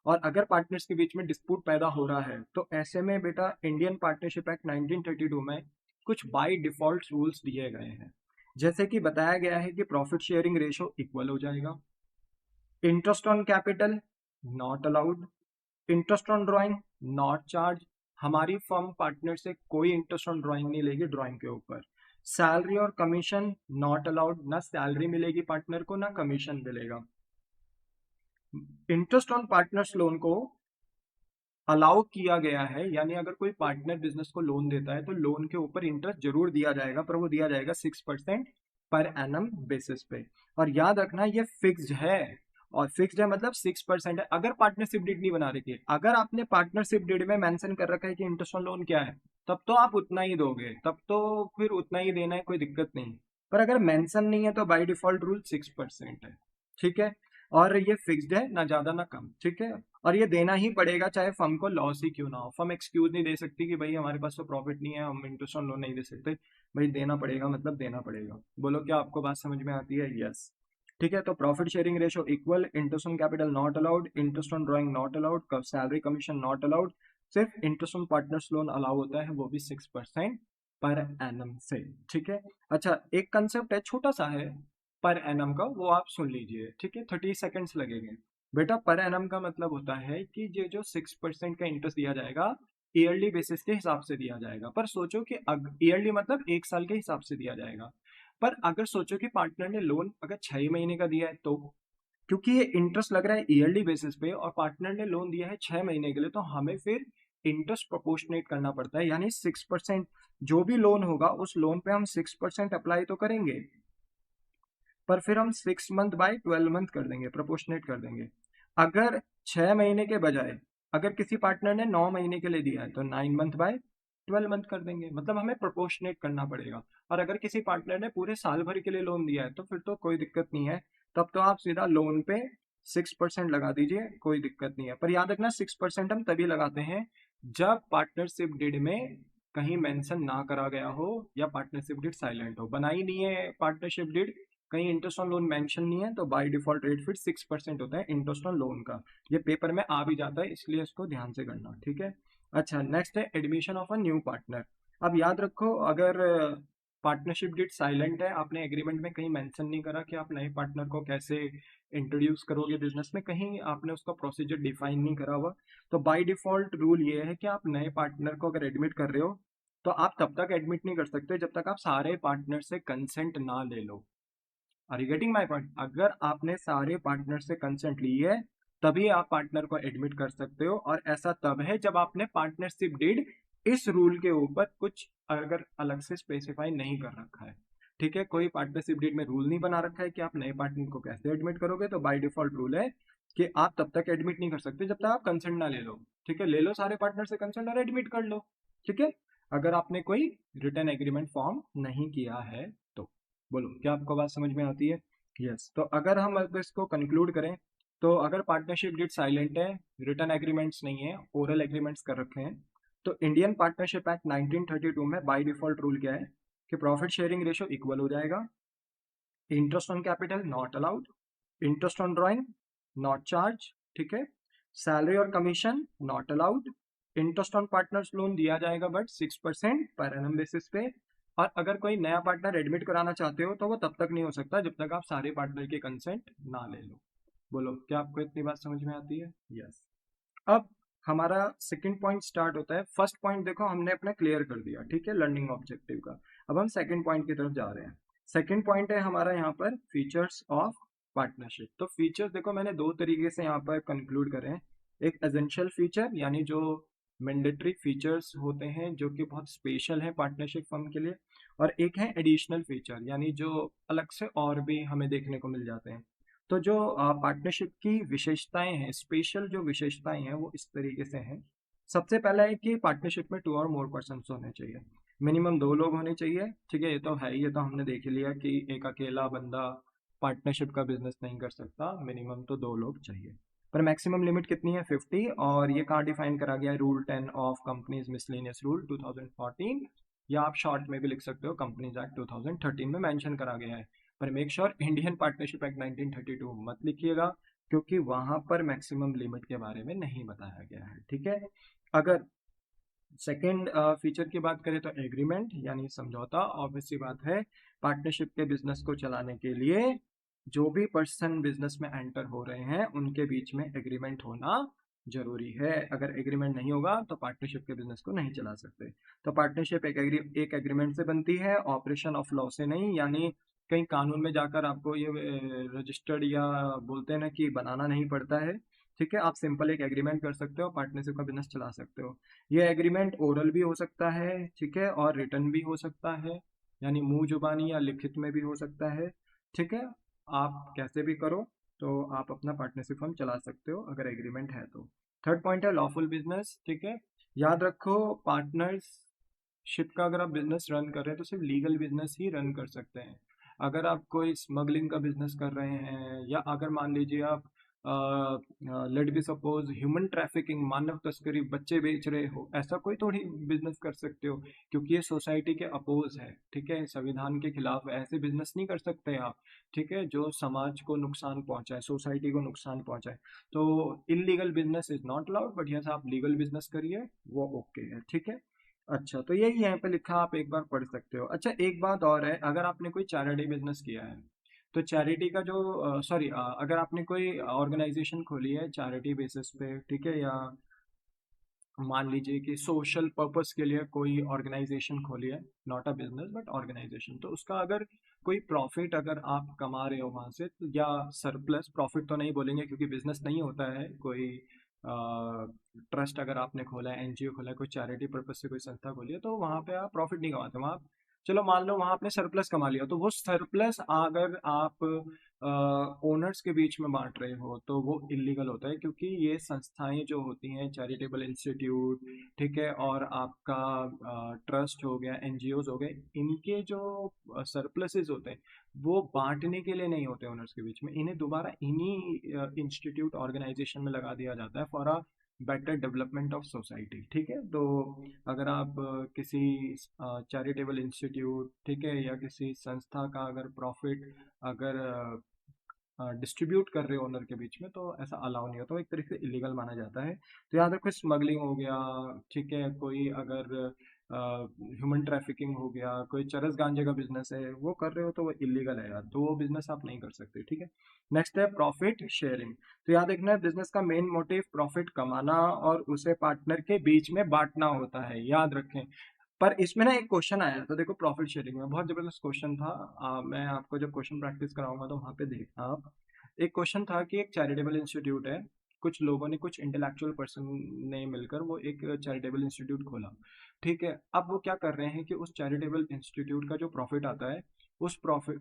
और अगर पार्टनर्स के बीच में डिस्प्यूट पैदा हो रहा है, तो ऐसे में बेटा इंडियन पार्टनरशिप एक्ट 1932 में कुछ बाय डिफॉल्ट रूल्स दिए गए हैं। जैसे कि बताया गया है कि प्रॉफिट शेयरिंग रेशो इक्वल हो जाएगा, interest on capital not allowed, interest on drawing not charge, हमारी फर्म पार्टनर से कोई इंटरेस्ट ऑन ड्राइंग नहीं लेगी ड्राइंग के ऊपर, सैलरी और कमीशन नॉट अलाउड, ना सैलरी मिलेगी पार्टनर को ना कमीशन मिलेगा। इंटरेस्ट ऑन पार्टनर्स लोन को अलाउ किया गया है, यानी अगर कोई पार्टनर बिजनेस को लोन देता है तो लोन के ऊपर इंटरेस्ट जरूर दिया जाएगा, पर वो दिया जाएगा 6% पर एनम बेसिस पे। और याद रखना ये फिक्स्ड है, और फिक्स्ड है मतलब 6% है। अगर पार्टनरशिप डीड नहीं बना रखी है, अगर आपने पार्टनरशिप डीड में मेंशन कर रखा है कि इंटरेस्ट ऑन लोन क्या है, तब तो आप उतना ही दोगे, तब तो फिर उतना ही देना है, कोई दिक्कत नहीं। पर अगर मेंशन नहीं है तो बाय डिफॉल्ट रूल 6% है, ठीक है। और ये फिक्स्ड है, ना ज्यादा ना कम, ठीक है। और ये देना ही पड़ेगा चाहे फर्म को लॉस ही क्यों ना हो। फर्म एक्सक्यूज नहीं दे सकती कि भाई हमारे पास तो प्रॉफिट नहीं है, हम इंटरेस्ट ऑन लोन नहीं दे सकते। भाई देना पड़ेगा मतलब देना पड़ेगा। बोलो, क्या आपको बात समझ में आती है? यस, ठीक है। तो profit sharing ratio equal, interest on capital not allowed, interest on drawing not allowed, salary commission not allowed, सिर्फ interest on partners loan allow होता है, वो भी 6% पर एनम से, ठीक है। अच्छा, एक कंसेप्ट है छोटा सा है पर एनम का, वो आप सुन लीजिए, ठीक है। 30 सेकेंड्स लगेंगे। बेटा, पर एनम का मतलब होता है कि ये जो 6% का इंटरेस्ट दिया जाएगा ईयरली बेसिस के हिसाब से दिया जाएगा। पर सोचो कि ईयरली मतलब 1 साल के हिसाब से दिया जाएगा। पर अगर सोचो कि पार्टनर ने लोन अगर 6 महीने का दिया है, तो क्योंकि ये इंटरेस्ट लग रहा है ईयरली बेसिस पे और पार्टनर ने लोन दिया है 6 महीने के लिए, तो हमें फिर इंटरेस्ट प्रोपोर्शनेट करना पड़ता है, यानी 6%। जो भी लोन होगा उस लोन पे हम 6% अप्लाई तो करेंगे, पर फिर हम 6 मंथ बाय 12 मंथ कर देंगे, प्रोपोर्शनेट कर देंगे। अगर 6 महीने के बजाय अगर किसी पार्टनर ने 9 महीने के लिए दिया है तो 9 मंथ बाय 12 मंथ कर देंगे, मतलब हमें प्रोपोर्शनेट करना पड़ेगा। और अगर किसी पार्टनर ने पूरे साल भर के लिए लोन दिया है तो फिर तो कोई दिक्कत नहीं है, तब तो आप सीधा लोन पे 6% लगा दीजिए, कोई दिक्कत नहीं है। पर याद रखना 6% हम तभी लगाते हैं जब पार्टनरशिप डीड में कहीं मेंशन ना करा गया हो या पार्टनरशिप डीड साइलेंट हो, बनाई नहीं है पार्टनरशिप डीड, कहीं इंटरेस्ट ऑन लोन मेंशन नहीं है, तो बाय डिफॉल्ट रेट फिर 6% होता है इंटरेस्ट ऑन लोन का। ये पेपर में आ भी जाता है, इसलिए इसको ध्यान से करना, ठीक है। अच्छा, नेक्स्ट है admission of a new partner. अब याद रखो, अगर पार्टनरशिप डीड साइलेंट है, आपने एग्रीमेंट में कहीं मेंशन नहीं करा कि आप नए पार्टनर को कैसे इंट्रोड्यूस करोगे बिजनेस में, कहीं आपने उसका प्रोसीजर डिफाइन नहीं करा हुआ। तो बाय डिफॉल्ट रूल ये है कि आप नए पार्टनर को अगर एडमिट कर रहे हो तो आप तब तक एडमिट नहीं कर सकते जब तक आप सारे पार्टनर से कंसेंट ना ले लो। Are you getting my point? अगर आपने सारे पार्टनर से कंसेंट ली है तभी आप पार्टनर को एडमिट कर सकते हो, और ऐसा तब है जब आपने पार्टनरशिप डीड इस रूल के ऊपर कुछ अगर अलग से स्पेसिफाई नहीं कर रखा है। ठीक है, कोई पार्टनरशिप डीड में रूल नहीं बना रखा है कि आप नए पार्टनर को कैसे एडमिट करोगे, तो बाय डिफॉल्ट रूल है कि आप तब तक एडमिट नहीं कर सकते जब तक आप कंसेंट ना ले लो। ठीक है, ले लो सारे पार्टनर से कंसेंट और एडमिट कर लो। ठीक है, अगर आपने कोई रिटर्न एग्रीमेंट फॉर्म नहीं किया है तो। बोलो, क्या आपको बात समझ में आती है? यस। तो अगर हम अब इसको कंक्लूड करें तो अगर पार्टनरशिप डीड साइलेंट है, रिटर्न एग्रीमेंट्स नहीं है, ओरल एग्रीमेंट्स कर रखे हैं, तो इंडियन पार्टनरशिप एक्ट 1932 में बाय डिफॉल्ट रूल क्या है कि प्रॉफिट शेयरिंग रेशियो इक्वल हो जाएगा, interest on capital not allowed, interest on drawing not charge, ठीक है, सैलरी और commission not allowed, interest on partners loan दिया जाएगा बट 6% पर एनम बेसिस पे, और अगर कोई नया पार्टनर एडमिट कराना चाहते हो तो वो तब तक नहीं हो सकता जब तक आप सारे पार्टनर के कंसेंट ना ले लो। बोलो, क्या आपको इतनी बात समझ में आती है? यस। अब हमारा सेकंड पॉइंट स्टार्ट होता है। फर्स्ट पॉइंट देखो हमने अपना क्लियर कर दिया, ठीक है, लर्निंग ऑब्जेक्टिव का। अब हम सेकंड पॉइंट की तरफ जा रहे हैं। सेकंड पॉइंट है हमारा यहाँ पर फीचर्स ऑफ पार्टनरशिप। तो फीचर्स देखो मैंने दो तरीके से यहाँ पर कंक्लूड करे हैं। एक एसेंशियल फीचर यानी जो मैंडेटरी फीचर्स होते हैं जो कि बहुत स्पेशल है पार्टनरशिप फर्म के लिए, और एक है एडिशनल फीचर यानी जो अलग से और भी हमें देखने को मिल जाते हैं। तो जो पार्टनरशिप की विशेषताएं हैं, स्पेशल जो विशेषताएं हैं वो इस तरीके से हैं। सबसे पहला है कि पार्टनरशिप में 2 और मोर पर्सन होने चाहिए, मिनिमम 2 लोग होने चाहिए। ठीक है, ये तो है, ये तो हमने देख लिया कि एक अकेला बंदा पार्टनरशिप का बिजनेस नहीं कर सकता, मिनिमम तो 2 लोग चाहिए। पर मैक्सिमम लिमिट कितनी है? 50। और ये कहाँ डिफाइन करा गया है? Rule 10 of companies miscellaneous rule 2014, या आप शॉर्ट में भी लिख सकते हो कंपनीज एक्ट 2013 में मेंशन करा गया है। पर make sure Indian Partnership Act 1932 मत लिखिएगा क्योंकि वहां पर मैक्सिमम लिमिट के बारे में नहीं बताया गया है। ठीक है, अगर सेकेंड फीचर की बात करें तो एग्रीमेंट यानी समझौता। ऑब्वियस सी बात है, पार्टनरशिप के बिजनेस को चलाने के लिए जो भी पर्सन बिजनेस में एंटर हो रहे हैं उनके बीच में एग्रीमेंट होना जरूरी है। अगर एग्रीमेंट नहीं होगा तो पार्टनरशिप के बिजनेस को नहीं चला सकते। तो पार्टनरशिप एक एग्रीमेंट से बनती है, ऑपरेशन ऑफ लॉ से नहीं। यानी कहीं कानून में जाकर आपको ये रजिस्टर्ड या बोलते हैं ना कि बनाना नहीं पड़ता है। ठीक है, आप सिंपल एक एग्रीमेंट कर सकते हो, पार्टनरशिप का बिजनेस चला सकते हो। ये एग्रीमेंट ओरल भी हो सकता है, ठीक है, और रिटर्न भी हो सकता है, यानी मुंह जुबानी या लिखित में भी हो सकता है। ठीक है, आप कैसे भी करो तो आप अपना पार्टनरशिप फर्म चला सकते हो अगर एग्रीमेंट है तो। थर्ड पॉइंट है लॉफुल बिजनेस। ठीक है, याद रखो पार्टनरशिप का अगर आप बिजनेस रन कर रहे हैं तो सिर्फ लीगल बिजनेस ही रन कर सकते हैं। अगर आप कोई स्मगलिंग का बिजनेस कर रहे हैं, या अगर मान लीजिए आप let be suppose human trafficking, मानव तस्करी, बच्चे बेच रहे हो, ऐसा कोई थोड़ी बिजनेस कर सकते हो क्योंकि ये सोसाइटी के अपोज है। ठीक है, संविधान के खिलाफ ऐसे बिजनेस नहीं कर सकते आप। ठीक है, जो समाज को नुकसान पहुंचाए, सोसाइटी को नुकसान पहुंचाए। तो illegal business is not allowed, but yes आप लीगल बिजनेस करिए, वो ओके है। ठीक है, अच्छा, तो यही यहाँ पे लिखा, आप एक बार पढ़ सकते हो। अच्छा, एक बात और है, अगर आपने कोई चैरिटी बिजनेस किया है तो चैरिटी का जो सॉरी अगर आपने कोई ऑर्गेनाइजेशन खोली है चैरिटी बेसिस पे, ठीक है, या मान लीजिए कि सोशल पर्पस के लिए कोई ऑर्गेनाइजेशन खोली है, not a business but organisation, तो उसका अगर कोई प्रॉफिट अगर आप कमा रहे हो वहां से, या सरप्लस, प्रॉफिट तो नहीं बोलेंगे क्योंकि बिजनेस नहीं होता है, कोई ट्रस्ट अगर आपने खोला है, एनजीओ खोला है, कोई चैरिटी पर्पज से कोई संस्था खोली है, तो वहां पे आप प्रॉफिट नहीं कमाते वहां। चलो मान लो वहां आपने सरप्लस कमा लिया, तो वो सरप्लस अगर आप ओनर्स के बीच में बांट रहे हो तो वो इलीगल होता है, क्योंकि ये संस्थाएं जो होती हैं, चैरिटेबल इंस्टीट्यूट, ठीक है, और आपका ट्रस्ट हो गया, एनजीओज हो गए, इनके जो सरप्लसेस होते हैं वो बांटने के लिए नहीं होते ओनर्स के बीच में, इन्हें दोबारा इन्हीं इंस्टीट्यूट ऑर्गेनाइजेशन में लगा दिया जाता है for a better development of society. ठीक है, तो अगर आप किसी चैरिटेबल इंस्टीट्यूट, ठीक है, या किसी संस्था का अगर प्रॉफिट अगर डिस्ट्रीब्यूट कर रहे हो ओनर के बीच में, तो ऐसा अलाउ नहीं होता, तो एक तरीके से इलीगल माना जाता है। तो याद रखो, स्मगलिंग हो गया, ठीक है, कोई अगर ह्यूमन ट्रैफिकिंग हो गया, कोई चरस गांजे का बिजनेस है वो कर रहे हो तो वो इलीगल है यार, तो वो बिजनेस आप नहीं कर सकते, ठीक है। नेक्स्ट है प्रॉफिट शेयरिंग। तो याद रखना है बिजनेस का मेन मोटिव प्रॉफिट कमाना और उसे पार्टनर के बीच में बांटना होता है, याद रखें। पर इसमें ना एक क्वेश्चन आया था, देखो प्रॉफिट शेयरिंग में बहुत जबरदस्त क्वेश्चन था। मैं आपको जब क्वेश्चन प्रैक्टिस कराऊंगा तो वहां पे देखना आप। एक क्वेश्चन था कि एक चैरिटेबल इंस्टीट्यूट है, कुछ लोगों ने, कुछ इंटेलेक्चुअल पर्सन ने मिलकर वो एक चैरिटेबल इंस्टीट्यूट खोला, ठीक है। अब वो क्या कर रहे हैं कि उस चैरिटेबल इंस्टीट्यूट का जो प्रॉफिट आता है, उस प्रॉफिट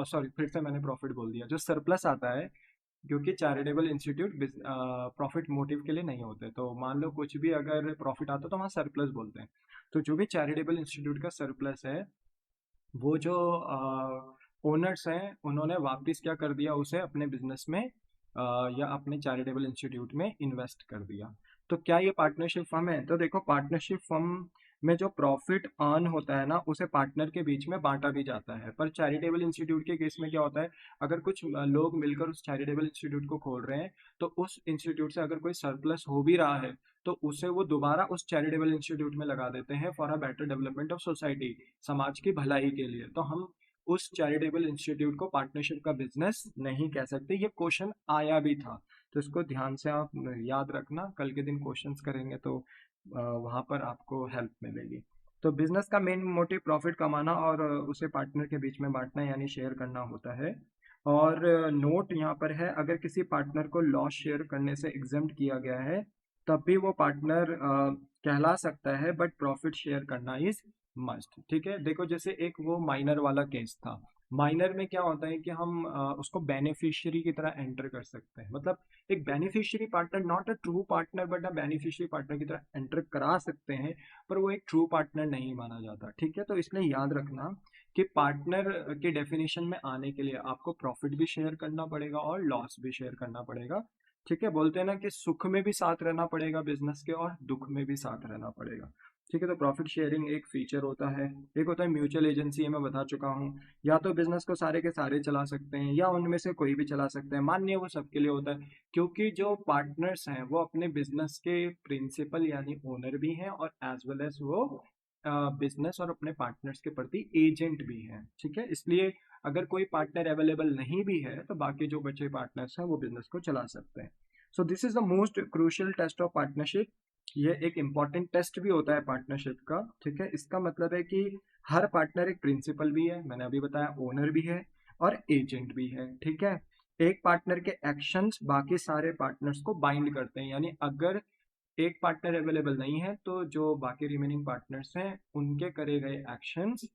सॉरी फिर से मैंने प्रॉफिट बोल दिया, जो सरप्लस आता है, क्योंकि चैरिटेबल इंस्टीट्यूट प्रॉफिट मोटिव के लिए नहीं होते, तो मान लो कुछ भी अगर प्रॉफिट आता है तो वहाँ सरप्लस बोलते हैं। तो जो भी चैरिटेबल इंस्टीट्यूट का सरप्लस है, वो जो ओनर्स हैं उन्होंने वापस क्या कर दिया, उसे अपने बिजनेस में या अपने चैरिटेबल इंस्टीट्यूट में इन्वेस्ट कर दिया। तो क्या ये पार्टनरशिप फर्म है? तो देखो पार्टनरशिप फर्म में जो प्रॉफिट अर्न होता है ना, उसे पार्टनर के बीच में बांटा भी जाता है। पर चैरिटेबल इंस्टीट्यूट के केस में क्या होता है, अगर कुछ लोग मिलकर उस चैरिटेबल इंस्टीट्यूट को खोल रहे हैं, तो उस इंस्टीट्यूट से अगर कोई सरप्लस हो भी रहा है तो उसे वो दोबारा उस चैरिटेबल इंस्टीट्यूट में लगा देते हैं for a better development of society, समाज की भलाई के लिए। तो हम उस चैरिटेबल इंस्टीट्यूट को पार्टनरशिप का बिजनेस नहीं कह सकते। ये क्वेश्चन आया भी था, तो इसको ध्यान से आप याद रखना, कल के दिन क्वेश्चंस करेंगे तो वहां पर आपको हेल्प मिलेगी। तो बिजनेस का मेन मोटिव प्रॉफिट कमाना और उसे पार्टनर के बीच में बांटना यानी शेयर करना होता है। और नोट यहाँ पर है, अगर किसी पार्टनर को लॉस शेयर करने से एग्जेम्प्ट किया गया है तब भी वो पार्टनर कहला सकता है, बट प्रॉफिट शेयर करना इज मस्ट, ठीक है। देखो जैसे एक वो माइनर वाला केस था, माइनर में क्या होता है कि हम उसको बेनिफिशियरी की तरह एंटर कर सकते हैं, मतलब एक beneficiary partner, not a true partner but a beneficiary partner की तरह एंटर करा सकते हैं, पर वो एक ट्रू पार्टनर नहीं माना जाता, ठीक है। तो इसलिए याद रखना कि पार्टनर के डेफिनेशन में आने के लिए आपको प्रॉफिट भी शेयर करना पड़ेगा और लॉस भी शेयर करना पड़ेगा, ठीक है। बोलते हैं ना कि सुख में भी साथ रहना पड़ेगा बिजनेस के और दुख में भी साथ रहना पड़ेगा, ठीक है। तो प्रॉफिट शेयरिंग एक फीचर होता है। एक होता है म्यूचुअल एजेंसी, मैं बता चुका हूँ, या तो बिजनेस को सारे के सारे चला सकते हैं या उनमें से कोई भी चला सकते हैं, मान्य वो सबके लिए होता है, क्योंकि जो पार्टनर्स हैं वो अपने बिजनेस के प्रिंसिपल यानी ओनर भी हैं और एज वेल एज वो बिजनेस और अपने पार्टनर्स के प्रति एजेंट भी हैं, ठीक है। इसलिए अगर कोई पार्टनर अवेलेबल नहीं भी है तो बाकी जो बचे पार्टनर्स हैं वो बिजनेस को चला सकते हैं। So this is the most crucial test of partnership. ये एक इंपॉर्टेंट टेस्ट भी होता है पार्टनरशिप का, ठीक है। इसका मतलब है कि हर पार्टनर एक प्रिंसिपल भी है, मैंने अभी बताया, ओनर भी है और एजेंट भी है, ठीक है। एक पार्टनर के एक्शंस बाकी सारे पार्टनर्स को बाइंड करते हैं, यानी अगर एक पार्टनर अवेलेबल नहीं है तो जो बाकी रिमेनिंग पार्टनर्स हैं उनके करे गए एक्शंस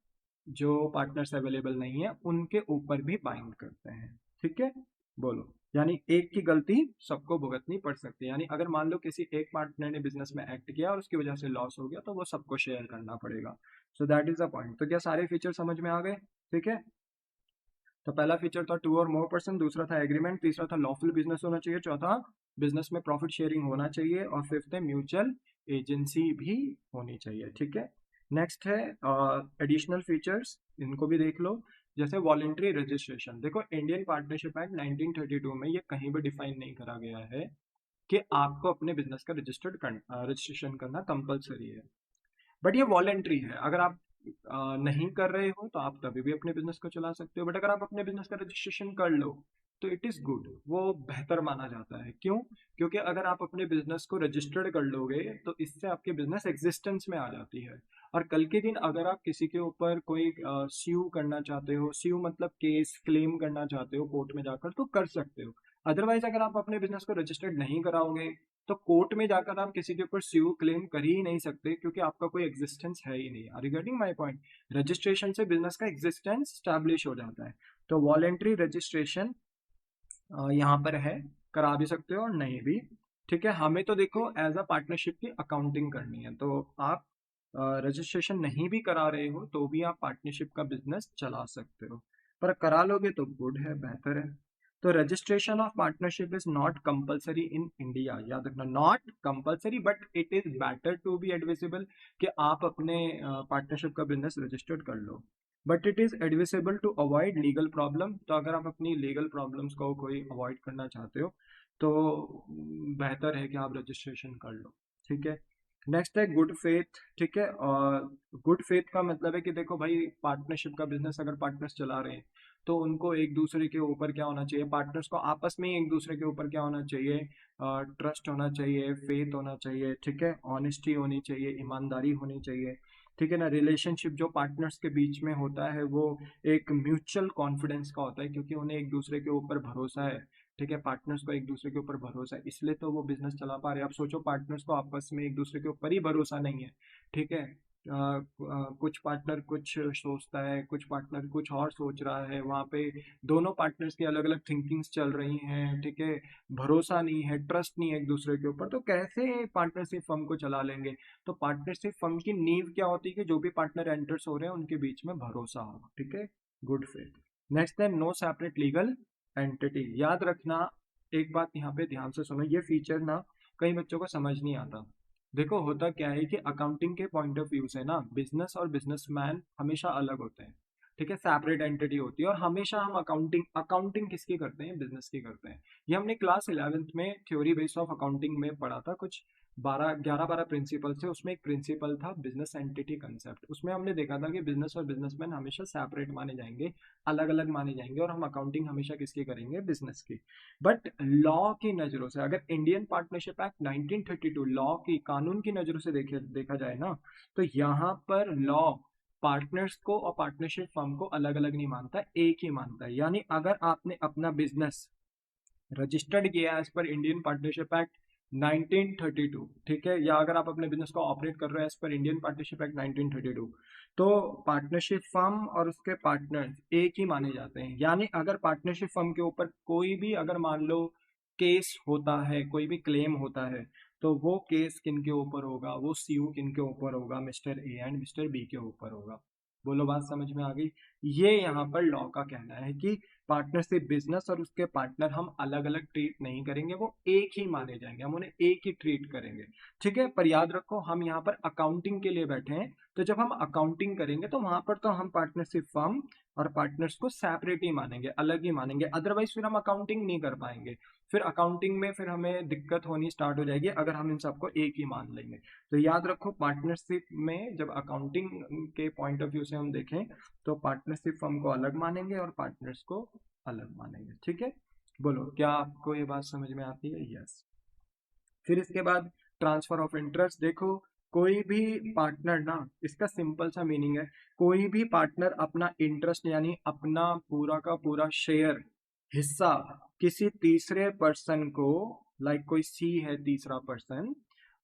जो पार्टनर्स अवेलेबल नहीं है उनके ऊपर भी बाइंड करते हैं, ठीक है। बोलो, यानी एक की गलती सबको भुगतनी पड़ सकती है, यानी अगर मान लो किसी एक पार्टनर ने बिजनेस में एक्ट किया और उसकी वजह से लॉस हो गया तो वो सबको शेयर करना पड़ेगा। So that is the point. तो क्या सारे फीचर समझ में आ गए? ठीक है। तो पहला फीचर था 2 और मोर पर्सन, दूसरा था एग्रीमेंट, तीसरा था लॉफुल बिजनेस होना चाहिए, चौथा बिजनेस में प्रॉफिट शेयरिंग होना चाहिए और फिफ्थ है म्यूचुअल एजेंसी भी होनी चाहिए, ठीक है। नेक्स्ट है एडिशनल फीचर्स, इनको भी देख लो। जैसे वॉलेंट्री रजिस्ट्रेशन, देखो इंडियन पार्टनरशिप एक्ट 1932 में ये कहीं भी डिफाइन नहीं करा गया है कि आपको अपने बिजनेस का रजिस्ट्रेशन करना कंपलसरी है, बट ये वॉलेंट्री है। अगर आप नहीं कर रहे हो तो आप कभी भी अपने बिजनेस को चला सकते हो, बट अगर आप अपने बिजनेस का रजिस्ट्रेशन कर लो तो इट इज गुड, वो बेहतर माना जाता है। क्यों? क्योंकि अगर आप अपने बिजनेस को रजिस्टर्ड कर लोगे तो इससे आपके बिजनेस एग्जिस्टेंस में आ जाती है, और कल के दिन अगर आप किसी के ऊपर कोई स्यू करना चाहते हो, स्यू मतलब केस क्लेम करना चाहते हो कोर्ट में जाकर, तो कर सकते हो। अदरवाइज अगर आप अपने बिजनेस को रजिस्टर्ड नहीं कराओगे तो कोर्ट में जाकर आप किसी के ऊपर स्यू क्लेम कर ही नहीं सकते, क्योंकि आपका कोई एग्जिस्टेंस है ही नहीं। रिगार्डिंग माय पॉइंट, रजिस्ट्रेशन से बिजनेस का एग्जिस्टेंस स्टैब्लिश हो जाता है। तो वॉलेंट्री रजिस्ट्रेशन यहाँ पर है, करा भी सकते हो और नहीं भी, ठीक है। हमें तो देखो एज अ पार्टनरशिप की अकाउंटिंग करनी है, तो आप रजिस्ट्रेशन नहीं भी करा रहे हो तो भी आप पार्टनरशिप का बिजनेस चला सकते हो, पर करा लोगे तो गुड है, बेहतर है। तो registration of partnership is not compulsory in India, याद रखना, not compulsory but it is better to be advisable कि आप अपने पार्टनरशिप का बिजनेस रजिस्टर्ड कर लो, but it is advisable to avoid legal problem. तो अगर आप अपनी लीगल प्रॉब्लम्स को कोई अवॉइड करना चाहते हो तो बेहतर है कि आप रजिस्ट्रेशन कर लो, ठीक है। नेक्स्ट है गुड फेथ, ठीक है। और गुड फेथ का मतलब है कि देखो भाई, पार्टनरशिप का बिजनेस अगर पार्टनर्स चला रहे हैं तो उनको एक दूसरे के ऊपर क्या होना चाहिए, पार्टनर्स को आपस में ही एक दूसरे के ऊपर क्या होना चाहिए, ट्रस्ट होना चाहिए, फेथ होना चाहिए, ठीक है, ऑनेस्टी होनी चाहिए, ईमानदारी होनी चाहिए, ठीक है ना। रिलेशनशिप जो पार्टनर्स के बीच में होता है वो एक म्यूचुअल कॉन्फिडेंस का होता है, क्योंकि उन्हें एक दूसरे के ऊपर भरोसा है, ठीक है। पार्टनर्स को एक दूसरे के ऊपर भरोसा है, इसलिए तो वो बिजनेस चला पा रहे हैं। अब सोचो पार्टनर्स को आपस में एक दूसरे के ऊपर ही भरोसा नहीं है, ठीक है। कुछ पार्टनर कुछ सोचता है, कुछ पार्टनर कुछ और सोच रहा है, वहाँ पे दोनों पार्टनर्स की अलग अलग थिंकिंग्स चल रही हैं, ठीक है। भरोसा नहीं है, ट्रस्ट नहीं है एक दूसरे के ऊपर, तो कैसे पार्टनरशिप फर्म को चला लेंगे। तो पार्टनरशिप फर्म की नींव क्या होती है कि जो भी पार्टनर एंटर्स हो रहे हैं उनके बीच में भरोसा हो, ठीक है, गुड फेथ। नेक्स्ट है नो सेपरेट लीगल एंटिटी। याद रखना, एक बात यहाँ पे ध्यान से सुनो, ये फीचर ना कई बच्चों को समझ नहीं आता। देखो होता क्या है कि अकाउंटिंग के पॉइंट ऑफ व्यू से ना बिजनेस और बिजनेसमैन हमेशा अलग होते हैं, ठीक है, सेपरेट एंटिटी होती है। और हमेशा हम अकाउंटिंग अकाउंटिंग किसकी करते हैं, बिजनेस की करते हैं। ये हमने क्लास 11th में थ्योरी बेस ऑफ अकाउंटिंग में पढ़ा था, कुछ 12 प्रिंसिपल थे, उसमें एक प्रिंसिपल था बिजनेस एंटिटी कंसेप्ट। उसमें हमने देखा था कि बिजनेस और बिजनेसमैन हमेशा सेपरेट माने जाएंगे, अलग अलग माने जाएंगे, और हम अकाउंटिंग हमेशा किसकी करेंगे, बिजनेस की। बट लॉ की नजरों से, अगर इंडियन पार्टनरशिप एक्ट 1932 लॉ की कानून की नजरों से देखा जाए ना, तो यहाँ पर लॉ पार्टनर्स को और पार्टनरशिप फर्म को अलग अलग नहीं मानता, एक ही मानता है। यानी अगर आपने अपना बिजनेस रजिस्टर्ड किया as per Indian Partnership Act 1932, ठीक है, या अगर आप अपने बिजनेस को ऑपरेट कर रहे हैं as per Indian Partnership Act 1932, तो पार्टनरशिप फर्म और उसके पार्टनर्स एक ही माने जाते हैं। यानी अगर पार्टनरशिप फर्म के ऊपर कोई भी, अगर मान लो केस होता है, कोई भी क्लेम होता है, तो वो केस किन के ऊपर होगा, वो सीयू किन के ऊपर होगा, mister A and mister B के ऊपर होगा। बोलो बात समझ में आ गई। ये यहाँ पर लॉ का कहना है कि पार्टनरशिप बिजनेस और उसके पार्टनर हम अलग अलग ट्रीट नहीं करेंगे, वो एक ही माने जाएंगे, हम उन्हें एक ही ट्रीट करेंगे, ठीक है। पर याद रखो हम यहाँ पर अकाउंटिंग के लिए बैठे हैं, तो जब हम अकाउंटिंग करेंगे तो वहां पर तो हम पार्टनरशिप फर्म और पार्टनर्स को सेपरेट ही मानेंगे, अलग ही मानेंगे, अदरवाइज फिर हम अकाउंटिंग नहीं कर पाएंगे। फिर अकाउंटिंग में फिर हमें दिक्कत होनी स्टार्ट हो जाएगी अगर हम इन सबको एक ही मान लेंगे। तो याद रखो पार्टनरशिप में जब अकाउंटिंग के पॉइंट ऑफ व्यू से हम देखें तो पार्टनरशिप फर्म को अलग मानेंगे और पार्टनर्स को अलग मानेंगे, ठीक है। बोलो क्या आपको ये बात समझ में आती है, यस। फिर इसके बाद ट्रांसफर ऑफ इंटरेस्ट। देखो कोई भी पार्टनर ना, इसका सिंपल सा मीनिंग है, कोई भी पार्टनर अपना इंटरेस्ट यानी अपना पूरा का पूरा शेयर, हिस्सा किसी तीसरे पर्सन को, लाइक कोई सी है तीसरा पर्सन,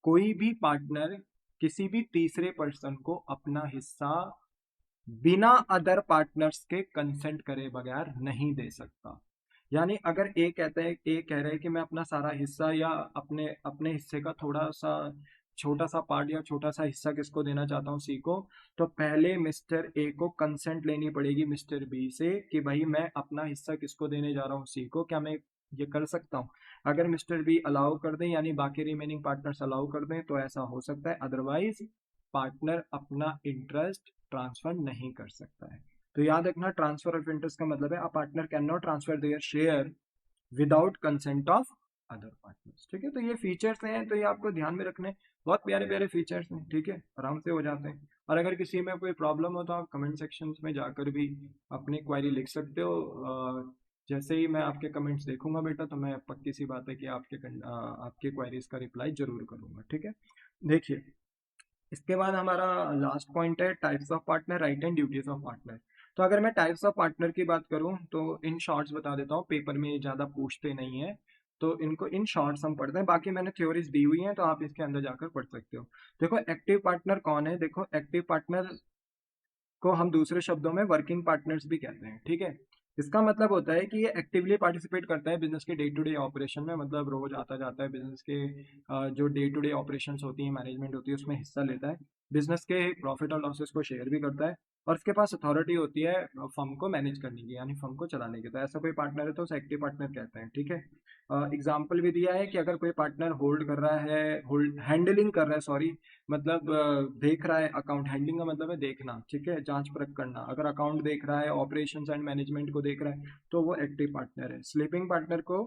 कोई भी पार्टनर किसी भी तीसरे पर्सन को अपना हिस्सा बिना अदर पार्टनर्स के कंसेंट करे बगैर नहीं दे सकता। यानी अगर ए कहता है, ए कह रहा है कि मैं अपना सारा हिस्सा या अपने अपने हिस्से का थोड़ा सा छोटा सा पार्ट या छोटा सा हिस्सा किसको देना चाहता हूँ, सी को, तो पहले मिस्टर ए को कंसेंट लेनी पड़ेगी मिस्टर बी से कि भाई मैं अपना हिस्सा किसको देने जा रहा हूँ, सी को, क्या मैं ये कर सकता हूँ। अगर मिस्टर बी अलाउ कर दें यानी बाकी रिमेनिंग पार्टनर्स अलाउ कर दें तो ऐसा हो सकता है, अदरवाइज पार्टनर अपना इंटरेस्ट ट्रांसफर नहीं कर सकता है। तो याद रखना ट्रांसफर ऑफ इंटरेस्ट का मतलब है a partner can not transfer their share without consent of other partners, ठीक है। तो ये फीचर्स हैं, तो ये आपको ध्यान में रखने, बहुत प्यारे प्यारे फीचर्स हैं, ठीक है, आराम से हो जाते हैं। और अगर किसी में कोई प्रॉब्लम हो तो आप कमेंट सेक्शन में जाकर भी अपनी क्वेरी लिख सकते हो। जैसे ही मैं आपके कमेंट्स देखूंगा बेटा तो मैं पक्की सी बात है कि आपके क्वेरीज का रिप्लाई जरूर करूंगा, ठीक है। देखिए इसके बाद हमारा लास्ट पॉइंट है types of partner, right and duties of partner. तो अगर मैं टाइप्स ऑफ पार्टनर की बात करूं तो इन शॉर्ट्स बता देता हूं, पेपर में ज़्यादा पूछते नहीं है, तो इनको इन शॉर्ट्स हम पढ़ते हैं, बाकी मैंने थ्योरीज दी हुई हैं तो आप इसके अंदर जाकर पढ़ सकते हो। देखो एक्टिव पार्टनर कौन है, देखो एक्टिव पार्टनर को हम दूसरे शब्दों में वर्किंग पार्टनर्स भी कहते हैं, ठीक है। इसका मतलब होता है कि ये एक्टिवली पार्टिसिपेट करता है बिजनेस के डे टू डे ऑपरेशन में, मतलब रोज आता जाता है बिजनेस के जो डे टू डे ऑपरेशन होती है, मैनेजमेंट होती है, उसमें हिस्सा लेता है, बिजनेस के प्रॉफिट और लॉसेस को शेयर भी करता है, और उसके पास अथॉरिटी होती है फर्म को मैनेज करने की यानी फर्म को चलाने की। तो ऐसा कोई पार्टनर है तो उसे एक्टिव पार्टनर कहते हैं, ठीक है। एग्जाम्पल भी दिया है कि अगर कोई पार्टनर होल्ड कर रहा है, होल्ड हैंडलिंग कर रहा है, सॉरी, मतलब देख रहा है, अकाउंट हैंडलिंग का मतलब है देखना, ठीक है, जांच परख करना, अगर अकाउंट देख रहा है, ऑपरेशंस एंड मैनेजमेंट को देख रहा है, तो वो एक्टिव पार्टनर है। स्लीपिंग पार्टनर को,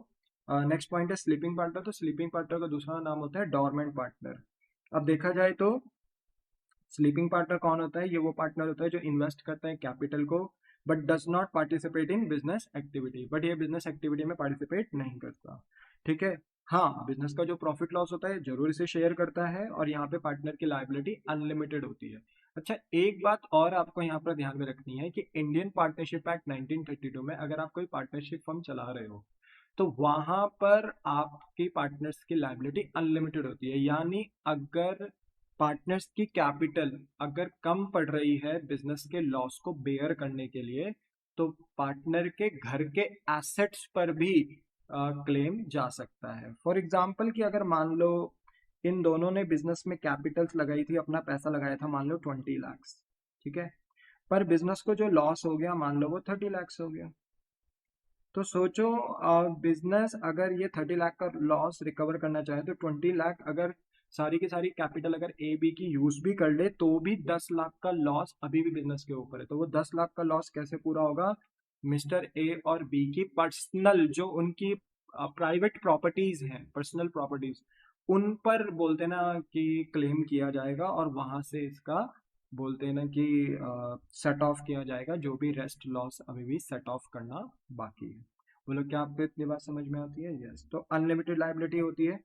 नेक्स्ट पॉइंट है स्लीपिंग पार्टनर, तो स्लीपिंग पार्टनर का दूसरा नाम होता है डॉर्मेंट पार्टनर। अब देखा जाए तो स्लीपिंग पार्टनर कौन होता है? ये वो पार्टनर होता है जो इन्वेस्ट करता है कैपिटल को but does not participate in business activity, but ये बिजनेस एक्टिविटी में पार्टिसिपेट नहीं करता। ठीक है। हाँ, बिजनेस का जो प्रॉफिट लॉस होता है जरूर इसे शेयर करता है, और यहाँ पे पार्टनर की लायबिलिटी अनलिमिटेड होती है। अच्छा, एक बात और आपको यहाँ पर ध्यान में रखनी है कि इंडियन पार्टनरशिप एक्ट 1932 में अगर आप कोई पार्टनरशिप फर्म चला रहे हो तो वहां पर आपकी पार्टनर्स की लायबिलिटी अनलिमिटेड होती है। यानी अगर पार्टनर्स की कैपिटल अगर कम पड़ रही है बिजनेस के लॉस को बेयर करने के लिए, तो पार्टनर के घर के एसेट्स पर भी क्लेम जा सकता है। फॉर एग्जाम्पल कि अगर मान लो इन दोनों ने बिजनेस में कैपिटल्स लगाई थी, अपना पैसा लगाया था मान लो 20 lakhs, ठीक है, पर बिजनेस को जो लॉस हो गया मान लो वो 30 lakhs हो गया। तो सोचो, बिजनेस अगर ये 30 लाख का लॉस रिकवर करना चाहे तो 20 लाख अगर सारी की सारी कैपिटल अगर ए बी की यूज भी कर ले तो भी 10 लाख का लॉस अभी भी बिजनेस के ऊपर है। तो वो 10 लाख का लॉस कैसे पूरा होगा? मिस्टर ए और बी की पर्सनल जो उनकी प्राइवेट प्रॉपर्टीज हैं, पर्सनल प्रॉपर्टीज, उन पर बोलते ना कि क्लेम किया जाएगा, और वहां से इसका बोलते हैं ना कि सेट ऑफ किया जाएगा जो भी रेस्ट लॉस अभी भी सेट ऑफ करना बाकी है। बोलो, क्या आपको इतनी बात समझ में आती है? यस। तो अनलिमिटेड लाइबिलिटी होती है,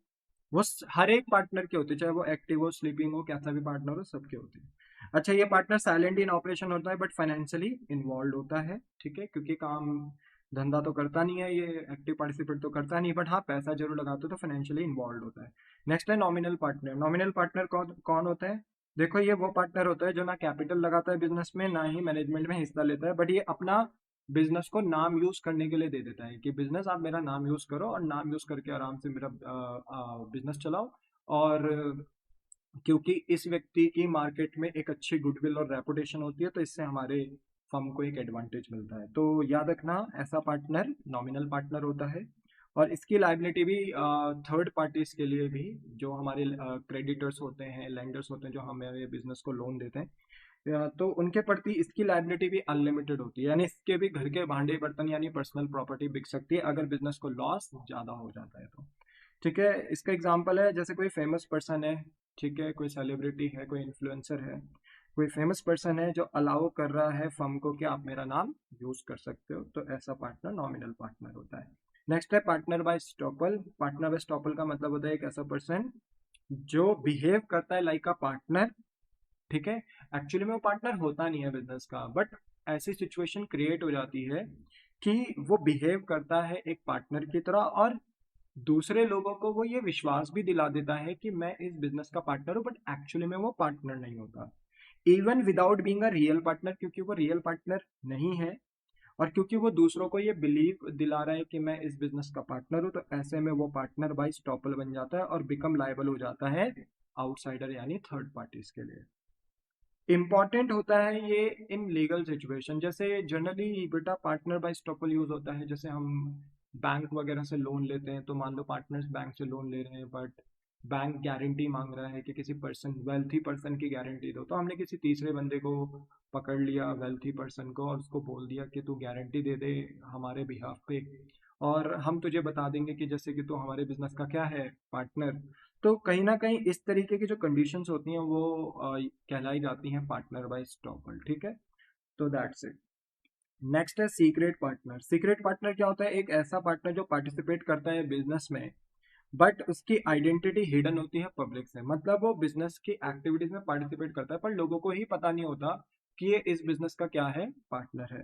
वो हर एक पार्टनर के होते हैं, चाहे वो एक्टिव हो, स्लीपिंग हो, कैसा भी पार्टनर हो, सबके होते हैं। अच्छा, ये पार्टनर साइलेंट इन ऑपरेशन होता है बट फाइनेंशियली इन्वॉल्व होता है। ठीक है, क्योंकि काम धंधा तो करता नहीं है, ये एक्टिव पार्टिसिपेट तो करता नहीं, बट हाँ पैसा जरूर लगाता है, तो फाइनेंशियली इन्वॉल्व होता है। नेक्स्ट है नॉमिनल पार्टनर। नॉमिनल पार्टनर कौन कौन होता है? देखो, ये वो पार्टनर होता है जो ना कैपिटल लगाता है बिजनेस में, ना ही मैनेजमेंट में हिस्सा लेता है, बट ये अपना बिजनेस को नाम यूज करने के लिए दे देता है कि बिजनेस आप मेरा नाम यूज करो, और नाम यूज करके आराम से मेरा बिजनेस चलाओ। और क्योंकि इस व्यक्ति की मार्केट में एक अच्छी गुडविल और रेपुटेशन होती है, तो इससे हमारे फर्म को एक एडवांटेज मिलता है। तो याद रखना, ऐसा पार्टनर नॉमिनल पार्टनर होता है। और इसकी लाइबिलिटी भी थर्ड पार्टीज के लिए भी, जो हमारे क्रेडिटर्स होते हैं, लेंडर्स होते हैं, जो हमें बिजनेस को लोन देते हैं, तो उनके प्रति इसकी लाइबिलिटी भी अनलिमिटेड होती है। यानी इसके भी घर के भांडे बर्तन यानी पर्सनल प्रॉपर्टी बिक सकती है अगर बिजनेस को लॉस ज्यादा हो जाता है तो। ठीक है, इसका एग्जांपल है जैसे कोई फेमस पर्सन है, ठीक है, कोई सेलिब्रिटी है, कोई इन्फ्लुएंसर है, कोई फेमस पर्सन है जो अलाउ कर रहा है फर्म को कि आप मेरा नाम यूज कर सकते हो, तो ऐसा पार्टनर नॉमिनल पार्टनर होता है। नेक्स्ट है partner by estoppel. Partner by estoppel का मतलब होता है एक ऐसा पर्सन जो बिहेव करता है लाइक अ पार्टनर। ठीक है, एक्चुअली में वो पार्टनर होता नहीं है बिजनेस का, बट ऐसी सिचुएशन क्रिएट हो जाती है कि वो बिहेव करता है एक पार्टनर की तरह, और दूसरे लोगों को वो ये विश्वास भी दिला देता है कि मैं इस बिजनेस का पार्टनर हूँ, बट एक्चुअली में वो पार्टनर नहीं होता, even without being a real partner, क्योंकि वो रियल पार्टनर नहीं है। और क्योंकि वो दूसरों को ये बिलीव दिला रहा है कि मैं इस बिजनेस का पार्टनर हूँ, तो ऐसे में वो पार्टनर बाय स्टॉपल बन जाता है और बिकम लायबल हो जाता है आउटसाइडर यानी थर्ड पार्टीज के लिए। इम्पॉर्टेंट होता है ये इन लीगल सिचुएशन, जैसे जनरली बेटा पार्टनर बाय स्टॉपल यूज होता है जैसे हम बैंक वगैरह से लोन लेते हैं, तो मान लो पार्टनर्स बैंक से लोन ले रहे हैं, बट बैंक गारंटी मांग रहा है कि किसी पर्सन, वेल्थी पर्सन की गारंटी दो, तो हमने किसी तीसरे बंदे को पकड़ लिया, वेल्थी पर्सन को, और उसको बोल दिया कि तू गारंटी दे दे हमारे बिहाफ पे, और हम तुझे बता देंगे कि जैसे कि तू हमारे बिजनेस का क्या है, पार्टनर। तो कहीं ना कहीं इस तरीके की जो कंडीशंस होती हैं वो कहलाई जाती हैं पार्टनर बाय स्टॉपल। ठीक है, तो दैट्स इट। नेक्स्ट है सीक्रेट पार्टनर। सीक्रेट पार्टनर क्या होता है? एक ऐसा पार्टनर जो पार्टिसिपेट करता है बिजनेस में बट उसकी आइडेंटिटी हिडन होती है पब्लिक से, मतलब वो बिजनेस की एक्टिविटीज में पार्टिसिपेट करता है पर लोगों को ही पता नहीं होता कि ये इस बिजनेस का क्या है, पार्टनर है।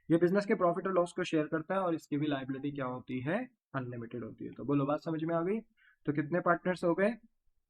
ये बिजनेस के प्रॉफिट और लॉस को शेयर करता है, और इसकी भी लाइबिलिटी क्या होती है? अनलिमिटेड होती है। तो बोलो, बात समझ में आ गई? तो कितने पार्टनर्स हो गए?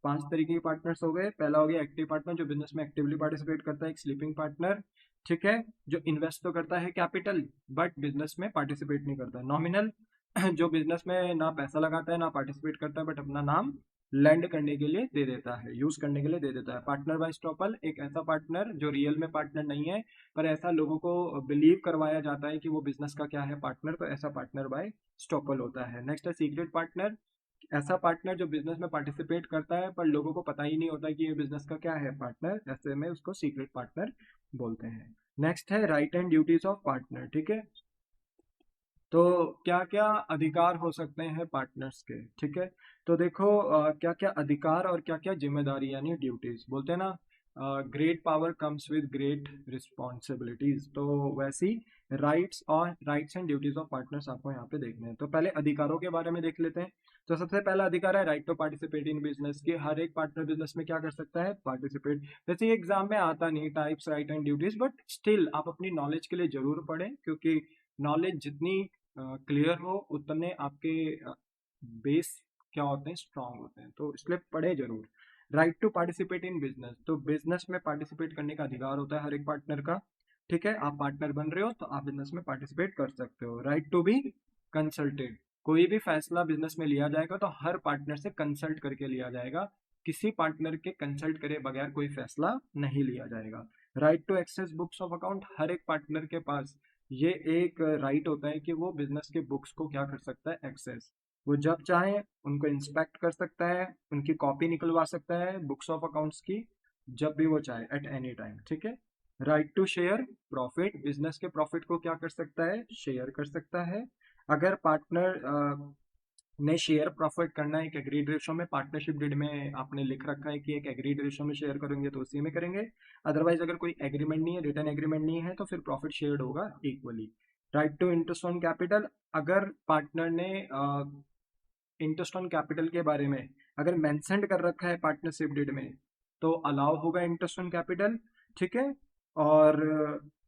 5 तरीके के पार्टनर्स हो गए। पहला हो गया एक्टिव पार्टनर, जो बिजनेस में एक्टिवली पार्टिसिपेट करता है, एक स्लीपिंग पार्टनर, ठीक है, जो इन्वेस्ट तो करता है कैपिटल बट बिजनेस में पार्टिसिपेट नहीं करता। नॉमिनल, जो बिजनेस में ना पैसा लगाता है ना पार्टिसिपेट करता है, बट अपना नाम लैंड करने के लिए दे देता है, यूज करने के लिए दे देता है। पार्टनर बाय स्टॉपल, एक ऐसा पार्टनर जो रियल में पार्टनर नहीं है, पर ऐसा लोगों को बिलीव करवाया जाता है कि वो बिजनेस का क्या है, पार्टनर, तो ऐसा पार्टनर बाय स्टॉपल होता है। नेक्स्ट है सीक्रेट पार्टनर। ऐसा पार्टनर जो बिजनेस में पार्टिसिपेट करता है पर लोगों को पता ही नहीं होता कि ये बिजनेस का क्या है, पार्टनर, ऐसे में उसको सीक्रेट पार्टनर बोलते हैं। नेक्स्ट है right and duties of partner. ठीक है, तो क्या क्या अधिकार हो सकते हैं पार्टनर्स के, ठीक है। तो देखो क्या क्या अधिकार और क्या क्या जिम्मेदारी यानी ड्यूटीज, बोलते हैं ना great power comes with great responsibilities, तो वैसी rights and duties of partners आपको यहाँ पे देखने हैं। तो पहले अधिकारों के बारे में देख लेते हैं। तो सबसे पहला अधिकार है right to participate in business, की हर एक पार्टनर बिजनेस में क्या कर सकता है, पार्टिसिपेट। वैसे एग्जाम में आता नहीं types right and duties, but still आप अपनी नॉलेज के लिए जरूर पढ़ें, क्योंकि नॉलेज जितनी क्लियर हो उतने आपके बेस क्या होते हैं, स्ट्रांग होते हैं, तो इसलिए पढ़े जरूर। Right to participate in business, तो बिजनेस में पार्टिसिपेट करने का अधिकार होता है हर एक पार्टनर का, ठीक है। आप पार्टनर बन रहे हो तो आप बिजनेस में पार्टिसिपेट कर सकते हो। राइट टू बी कंसल्टेड, कोई भी फैसला बिजनेस में लिया जाएगा तो हर पार्टनर से कंसल्ट करके लिया जाएगा, किसी पार्टनर के कंसल्ट करे बगैर कोई फैसला नहीं लिया जाएगा। Right to access books of account, हर एक पार्टनर के पास ये एक राइट होता है कि वो बिजनेस के बुक्स को क्या कर सकता है, एक्सेस। वो जब चाहे उनको इंस्पेक्ट कर सकता है, उनकी कॉपी निकलवा सकता है बुक्स ऑफ अकाउंट्स की, जब भी वो चाहे, एट एनी टाइम, ठीक है। Right to share profit, business के प्रॉफिट को क्या कर सकता है, शेयर कर सकता है। अगर पार्टनर ने शेयर प्रॉफिट करना है एक एग्रीड रेशो में, पार्टनरशिप डीड में आपने लिख रखा है कि एक एग्रीड रेशो में शेयर करेंगे तो उसी में करेंगे। अदरवाइज अगर कोई एग्रीमेंट नहीं है, रिटर्न एग्रीमेंट नहीं है, तो फिर प्रॉफिट शेयर्ड होगा equally. Right to interest on capital, अगर पार्टनर ने इंटरेस्ट ऑन कैपिटल के बारे में अगर मेंशन कर रखा है पार्टनरशिप डीड में, तो अलाउ होगा इंटरेस्ट ऑन कैपिटल, ठीक है। और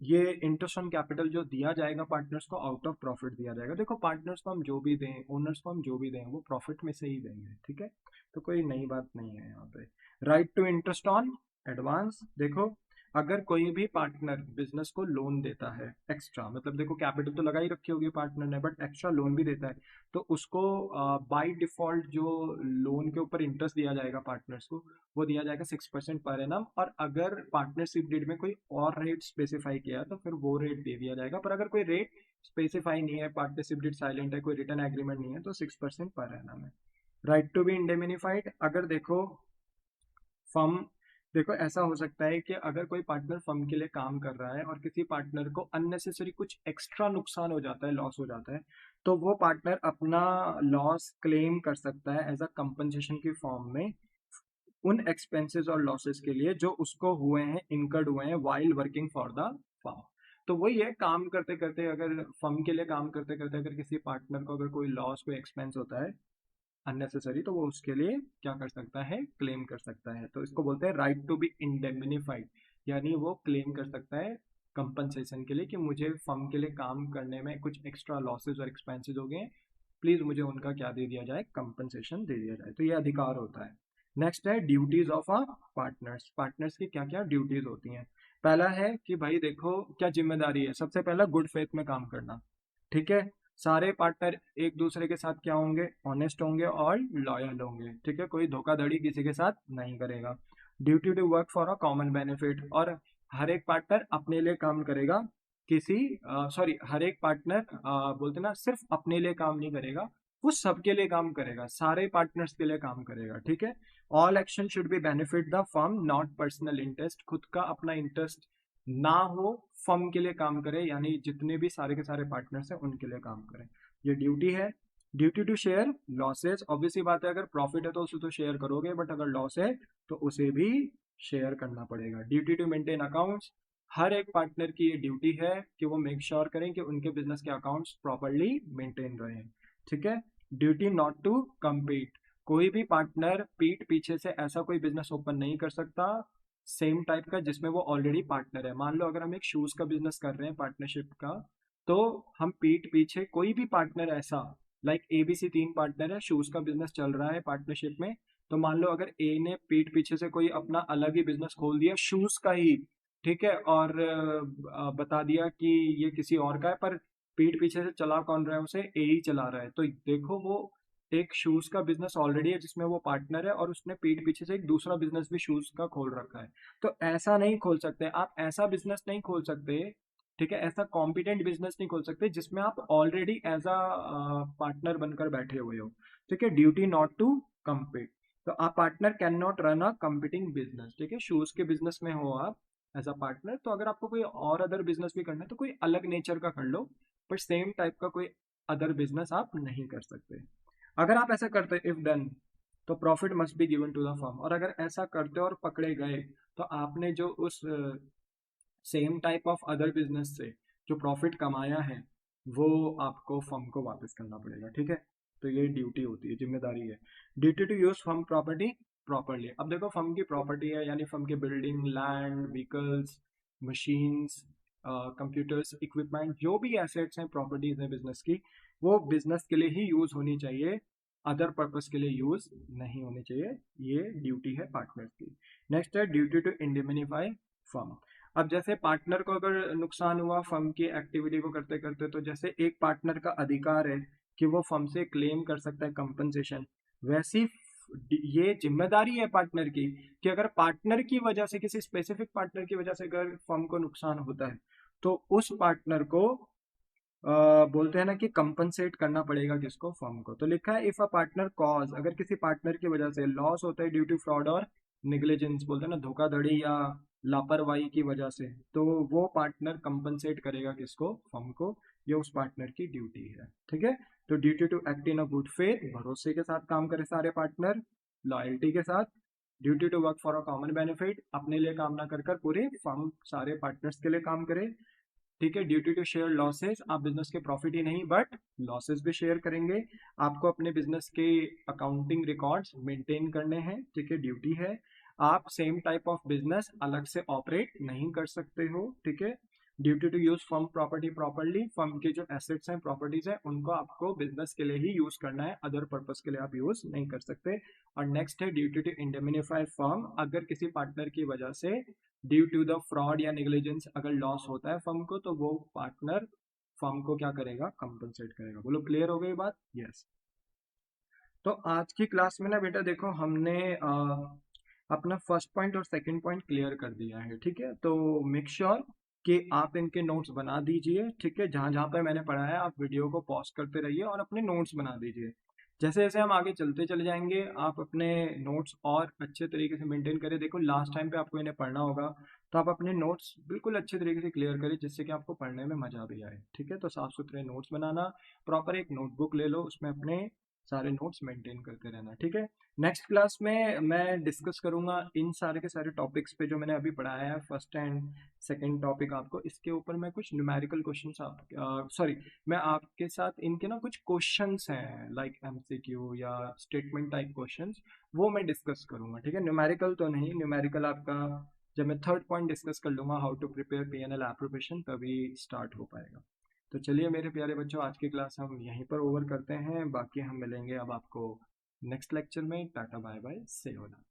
ये इंटरेस्ट ऑन कैपिटल जो दिया जाएगा पार्टनर्स को, आउट ऑफ प्रॉफिट दिया जाएगा। देखो पार्टनर्स को हम जो भी दें, ओनर्स को हम जो भी दें, वो प्रॉफिट में से ही देंगे, ठीक है। तो कोई नई बात नहीं है यहाँ पे। Right to interest on advance, देखो अगर कोई भी पार्टनर बिजनेस को लोन देता है एक्स्ट्रा, मतलब देखो कैपिटल तो लगा ही रखी होगी पार्टनर ने, बट एक्स्ट्रा लोन भी देता है, तो उसको बाय डिफॉल्ट जो लोन के ऊपर इंटरेस्ट दिया जाएगा पार्टनर्स को, वो दिया जाएगा 6% पर एनम। और अगर पार्टनरशिप डीड में कोई और रेट स्पेसिफाई किया तो फिर वो रेट दे दिया जाएगा, पर अगर कोई रेट स्पेसिफाई नहीं है, पार्टनरशिप डीड साइलेंट है, कोई रिटर्न एग्रीमेंट नहीं है, तो 6% पर एनम है। राइट टू बी इंडेमिनिफाइड, अगर देखो फर्म, देखो ऐसा हो सकता है कि अगर कोई पार्टनर फर्म के लिए काम कर रहा है और किसी पार्टनर को अननेसेसरी कुछ एक्स्ट्रा नुकसान हो जाता है, लॉस हो जाता है, तो वो पार्टनर अपना लॉस क्लेम कर सकता है एज अ कंपनसेशन की फॉर्म में, उन एक्सपेंसेस और लॉसेस के लिए जो उसको हुए हैं, इनकर्ड हुए हैं while working for the firm. तो वही है, काम करते करते अगर फर्म के लिए काम करते करते अगर किसी पार्टनर को अगर कोई लॉस, कोई एक्सपेंस होता है अननेसेसरी, तो वो उसके लिए क्या कर सकता है, क्लेम कर सकता है। तो इसको बोलते हैं राइट टू बी इंडेमनिफाइड, यानी वो क्लेम कर सकता है कंपनसेशन के लिए कि मुझे फर्म के लिए काम करने में कुछ एक्स्ट्रा लॉसेज और एक्सपेंसेस हो गए, प्लीज मुझे उनका क्या दे दिया जाए, कंपनसेशन दे दिया जाए। तो ये अधिकार होता है। नेक्स्ट है duties of a partners, partners की क्या क्या ड्यूटीज होती हैं। पहला है कि भाई देखो क्या जिम्मेदारी है, सबसे पहला गुड फेथ में काम करना, ठीक है। सारे पार्टनर एक दूसरे के साथ क्या होंगे, ऑनेस्ट होंगे और लॉयल होंगे, ठीक है, कोई धोखाधड़ी किसी के साथ नहीं करेगा। Duty to work for a common benefit, और हर एक पार्टनर अपने लिए काम करेगा, किसी सॉरी हर एक पार्टनर बोलते ना सिर्फ अपने लिए काम नहीं करेगा, वो सबके लिए काम करेगा, सारे पार्टनर्स के लिए काम करेगा, ठीक है। All action should be benefit the firm not personal interest, खुद का अपना इंटरेस्ट ना हो, फर्म के लिए काम करे, यानी जितने भी सारे के सारे पार्टनर्स हैं उनके लिए काम करें, ये ड्यूटी है। Duty to share losses, obviously बात है, अगर प्रॉफिट है तो उसे तो शेयर करोगे, बट अगर लॉस है तो उसे भी शेयर करना पड़ेगा। ड्यूटी टू मेंटेन अकाउंट्स, हर एक पार्टनर की ये ड्यूटी है कि वो मेक श्योर करें कि उनके बिजनेस के अकाउंट्स प्रॉपरली मेंटेन रहें, ठीक है। ड्यूटी नॉट टू कम्पीट, कोई भी पार्टनर पीठ पीछे से ऐसा कोई बिजनेस ओपन नहीं कर सकता सेम टाइप का जिसमें वो ऑलरेडी पार्टनर है। मान लो अगर हम एक शूज का बिजनेस कर रहे हैं पार्टनरशिप का, तो हम पीठ पीछे कोई भी पार्टनर ऐसा, लाइक एबीसी 3 पार्टनर है, शूज का बिजनेस चल रहा है पार्टनरशिप में, तो मान लो अगर ए ने पीठ पीछे से कोई अपना अलग ही बिजनेस खोल दिया शूज का ही, ठीक है, और बता दिया कि ये किसी और का है, पर पीठ पीछे से चला कौन रहा है, उसे ए ही चला रहा है, तो देखो वो एक शूज का बिजनेस ऑलरेडी है जिसमें वो पार्टनर है, और उसने पीठ पीछे से एक दूसरा बिजनेस भी शूज का खोल रखा है। तो ऐसा नहीं खोल सकते आप, ऐसा बिजनेस नहीं खोल सकते, ठीक है, ऐसा कॉम्पिटेंट बिजनेस नहीं खोल सकते जिसमें आप ऑलरेडी एज अ पार्टनर बनकर बैठे हुए हो, ठीक है। ड्यूटी नॉट टू कम्पीट, तो आप partner can not run a competing business, ठीक है। शूज के बिजनेस में हो आप एज अ पार्टनर, तो अगर आपको कोई और अदर बिजनेस भी करना है तो कोई अलग नेचर का कर लो, पर सेम टाइप का कोई अदर बिजनेस आप नहीं कर सकते। अगर आप ऐसा करते इफ देन, तो profit must be given to the firm. और अगर ऐसा करते और पकड़े गए तो आपने जो उस same type of other business से जो प्रॉफिट कमाया है वो आपको फर्म को वापस करना पड़ेगा, ठीक है। तो ये ड्यूटी होती है, जिम्मेदारी है। Duty to use firm property properly. अब देखो फर्म की प्रॉपर्टी है, यानी फर्म के building, land, vehicles, machines, computers, equipment, जो भी एसेट्स हैं, प्रॉपर्टीज हैं बिजनेस की, वो बिजनेस के लिए ही यूज होनी चाहिए, अदर पर्पस के लिए यूज नहीं होनी चाहिए। ये ड्यूटी है पार्टनर्स की। नेक्स्ट है ड्यूटी टू इंडेमनिफाई फर्म। अब जैसे पार्टनर को अगर नुकसान हुआ फर्म की एक्टिविटी को करते करते, तो जैसे एक पार्टनर का अधिकार है कि वो फर्म से क्लेम कर सकता है कंपनसेशन, वैसी ये जिम्मेदारी है पार्टनर की कि अगर पार्टनर की वजह से, किसी स्पेसिफिक पार्टनर की वजह से अगर फर्म को नुकसान होता है तो उस पार्टनर को बोलते हैं ना कि कंपनसेट करना पड़ेगा किसको, फर्म को। तो लिखा है इफ अ पार्टनर कॉज, अगर किसी पार्टनर की वजह से लॉस होता है ड्यू टू फ्रॉड और निग्लिजेंस, बोलते हैं ना धोखाधड़ी या लापरवाही की वजह से, तो वो पार्टनर कंपनसेट करेगा किसको, फर्म को। ये उस पार्टनर की ड्यूटी है, ठीक है। तो duty to act in a good faith, भरोसे के साथ काम करे सारे पार्टनर, लॉयल्टी के साथ। Duty to work for a common benefit, अपने लिए काम ना कर कर पूरे फर्म सारे पार्टनर्स के लिए काम करे, ठीक है। ड्यूटी टू शेयर लॉसेस, आप बिजनेस के प्रॉफिट ही नहीं बट लॉसेस भी शेयर करेंगे। आपको अपने बिजनेस के अकाउंटिंग रिकॉर्ड्स मेंटेन करने हैं, ठीक है, ड्यूटी है। आप सेम टाइप ऑफ बिजनेस अलग से ऑपरेट नहीं कर सकते हो, ठीक है। Duty to use firm property properly, firm के जो एसेट्स हैं, प्रॉपर्टीज हैं, उनको आपको बिजनेस के लिए ही यूज करना है, अदर पर्पस के लिए आप यूज नहीं कर सकते। और नेक्स्ट है ड्यूटी टू इंडेमनिफाई फर्म, अगर किसी पार्टनर की वजह से ड्यू टू द फ्रॉड या नेग्लिजेंस अगर लॉस होता है फर्म को, तो वो पार्टनर फर्म को क्या करेगा, कंपनसेट करेगा। बोलो क्लियर हो गई बात? यस। तो आज की क्लास में ना बेटा देखो हमने अपना फर्स्ट पॉइंट और सेकंड पॉइंट क्लियर कर दिया है, ठीक है। तो मेक श्योर कि आप इनके नोट्स बना दीजिए, ठीक है। जहाँ जहाँ पर मैंने पढ़ाया आप वीडियो को पॉज करते रहिए और अपने नोट्स बना दीजिए। जैसे जैसे हम आगे चलते चले जाएंगे आप अपने नोट्स और अच्छे तरीके से मेंटेन करें। देखो लास्ट टाइम पे आपको इन्हें पढ़ना होगा, तो आप अपने नोट्स बिल्कुल अच्छे तरीके से क्लियर करें जिससे कि आपको पढ़ने में मजा भी आए, ठीक है। तो साफ सुथरे नोट्स बनाना, प्रॉपर एक नोटबुक ले लो, उसमें अपने सारे नोट्स मेंटेन करते रहना, ठीक है। नेक्स्ट क्लास में मैं डिस्कस करूंगा इन सारे के सारे टॉपिक्स पे जो मैंने अभी पढ़ाया है, फर्स्ट एंड सेकंड टॉपिक आपको, इसके ऊपर मैं कुछ न्यूमेरिकल क्वेश्चंस आप सॉरी मैं आपके साथ इनके ना कुछ क्वेश्चंस हैं लाइक एमसीक्यू या स्टेटमेंट टाइप क्वेश्चंस, वो मैं डिस्कस करूंगा, ठीक है। न्यूमेरिकल तो नहीं, न्यूमेरिकल आपका जब मैं थर्ड पॉइंट डिस्कस कर लूंगा, how to prepare PNL appropriation, तभी स्टार्ट हो पाएगा। तो चलिए मेरे प्यारे बच्चों, आज की क्लास हम यहीं पर ओवर करते हैं, बाकी हम मिलेंगे अब आपको नेक्स्ट लेक्चर में। टाटा बाय बाय, से होना।